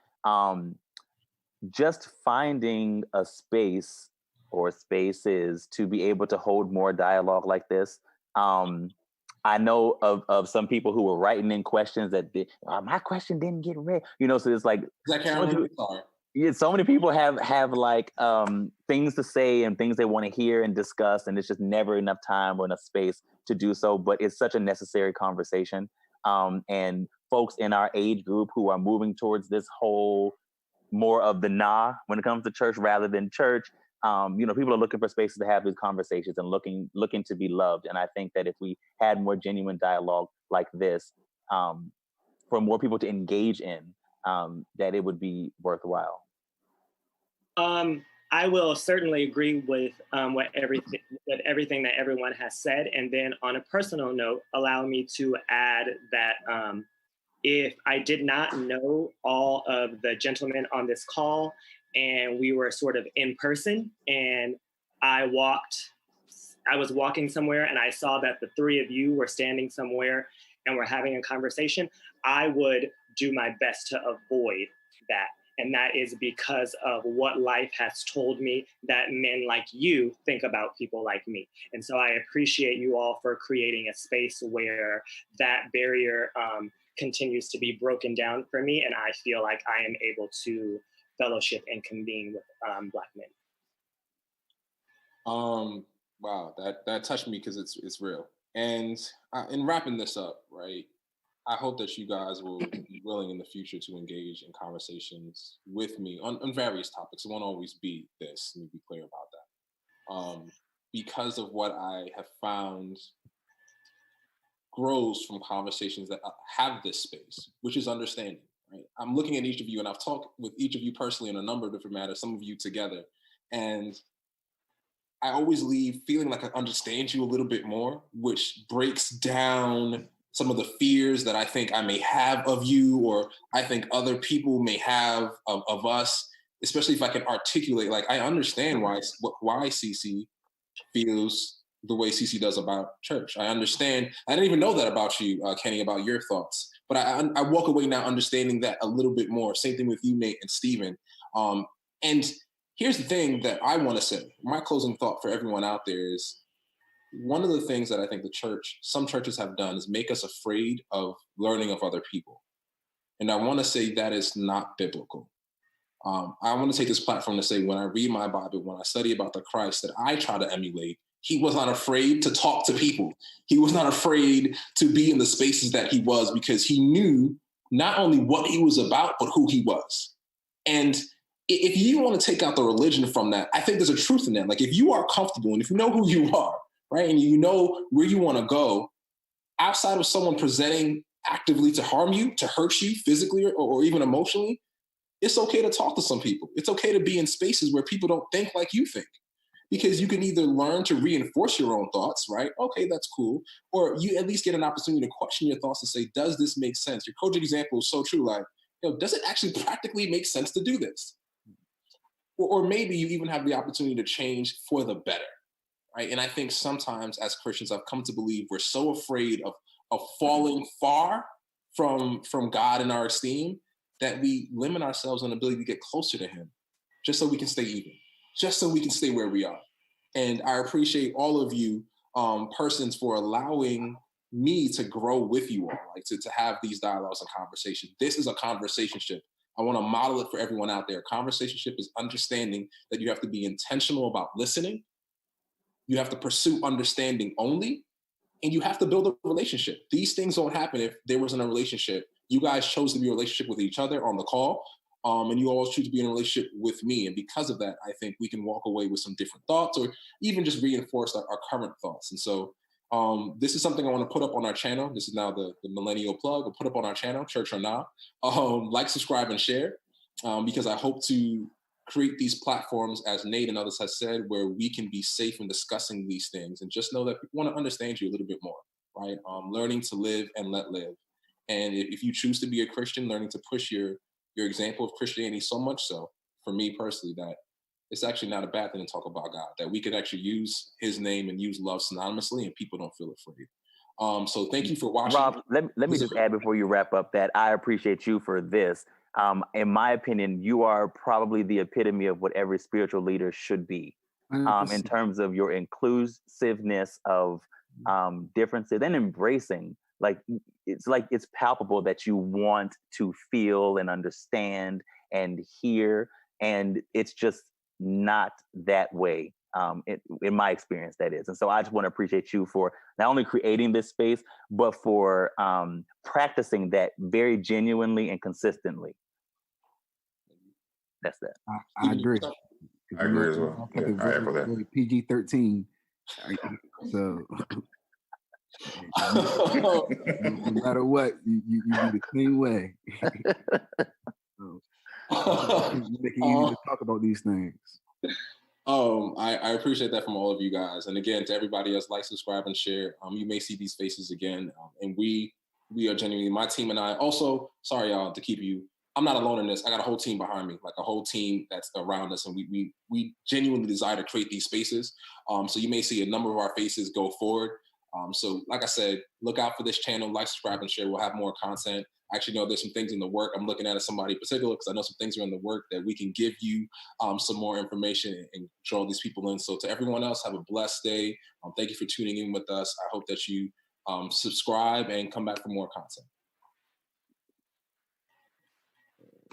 Just finding a space or spaces to be able to hold more dialogue like this. I know of some people who were writing in questions that my question didn't get read. So it's like, so many people have like things to say and things they want to hear and discuss, and it's just never enough time or enough space to do so. But it's such a necessary conversation. And folks in our age group who are moving towards this whole more of the nah when it comes to church rather than church. People are looking for spaces to have these conversations and looking to be loved. And I think that if we had more genuine dialogue like this, for more people to engage in, that it would be worthwhile. I will certainly agree with everything that everyone has said. And then on a personal note, allow me to add that if I did not know all of the gentlemen on this call, and we were sort of in person, and I was walking somewhere and I saw that the three of you were standing somewhere, and we're having a conversation, I would do my best to avoid that. And that is because of what life has told me that men like you think about people like me. And so I appreciate you all for creating a space where that barrier continues to be broken down for me. And I feel like I am able to fellowship and convene with Black men. Wow, that touched me because it's real. And in wrapping this up, right, I hope that you guys will be willing in the future to engage in conversations with me on various topics. It won't always be this. Let me be clear about that. Because of what I have found grows from conversations that have this space, which is understanding, right? I'm looking at each of you, and I've talked with each of you personally on a number of different matters, some of you together, and I always leave feeling like I understand you a little bit more, which breaks down some of the fears that I think I may have of you, or I think other people may have of us, especially if I can articulate, like, I understand why CC feels the way CC does about church. I understand. I didn't even know that about you, Kenny, about your thoughts. But I walk away now understanding that a little bit more. Same thing with you, Nate and Stephen. And here's the thing that I want to say. My closing thought for everyone out there is, one of the things that I think some churches have done is make us afraid of learning of other people. And I want to say that is not biblical. I want to take this platform to say, when I read my Bible, when I study about the Christ that I try to emulate, he was not afraid to talk to people. He was not afraid to be in the spaces that he was, because he knew not only what he was about, but who he was. And if you want to take out the religion from that, I think there's a truth in that. Like, if you are comfortable and if you know who you are, right, and you know where you want to go, outside of someone presenting actively to harm you, to hurt you physically or even emotionally, it's okay to talk to some people. It's okay to be in spaces where people don't think like you think, because you can either learn to reinforce your own thoughts, right? Okay, that's cool. Or you at least get an opportunity to question your thoughts and say, does this make sense? Your coaching example is so true. Like, does it actually practically make sense to do this? Or maybe you even have the opportunity to change for the better, right? And I think sometimes as Christians, I've come to believe we're so afraid of falling far from God in our esteem that we limit ourselves on the ability to get closer to him, just so we can stay even, just so we can stay where we are. And I appreciate all of you persons for allowing me to grow with you all, like to have these dialogues and conversations. This is a conversationship. I want to model it for everyone out there. Conversationship is understanding that you have to be intentional about listening. You have to pursue understanding only, and you have to build a relationship. These things don't happen if there wasn't a relationship. You guys chose to be in a relationship with each other on the call, and you always choose to be in a relationship with me. And because of that, I think we can walk away with some different thoughts, or even just reinforce our current thoughts. And so this is something I want to put up on our channel. This is now the millennial plug. We'll put up on our channel, Church or Not. Like, subscribe, and share, because I hope to create these platforms, as Nate and others have said, where we can be safe in discussing these things, and just know that people want to understand you a little bit more, right? Learning to live and let live. And if you choose to be a Christian, learning to push your example of Christianity so much so, for me personally, that it's actually not a bad thing to talk about God, that we could actually use his name and use love synonymously, and people don't feel afraid. So thank you for watching. Rob, let me just add before you wrap up that I appreciate you for this. In my opinion, you are probably the epitome of what every spiritual leader should be, in terms of your inclusiveness of differences and embracing. Like it's palpable that you want to feel and understand and hear, and it's just not that way. In my experience, that is. And so I just want to appreciate you for not only creating this space, but for practicing that very genuinely and consistently. That's that. I agree. I agree as well. Yeah, I echo that. PG-13. So no matter what, you do the same way. So, making you to talk about these things. I appreciate that from all of you guys. And again, to everybody else, like, subscribe, and share. You may see these faces again. And we are genuinely, my team and I, also, sorry, y'all, to keep you, I'm not alone in this. I got a whole team behind me, like a whole team that's around us. And we genuinely desire to create these spaces. So you may see a number of our faces go forward. So like I said, look out for this channel, like, subscribe, and share. We'll have more content. I actually know there's some things in the work. I'm looking at as somebody in particular because I know some things are in the work that we can give you some more information and draw these people in. So to everyone else, have a blessed day. Thank you for tuning in with us. I hope that you subscribe and come back for more content.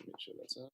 Make sure that's up.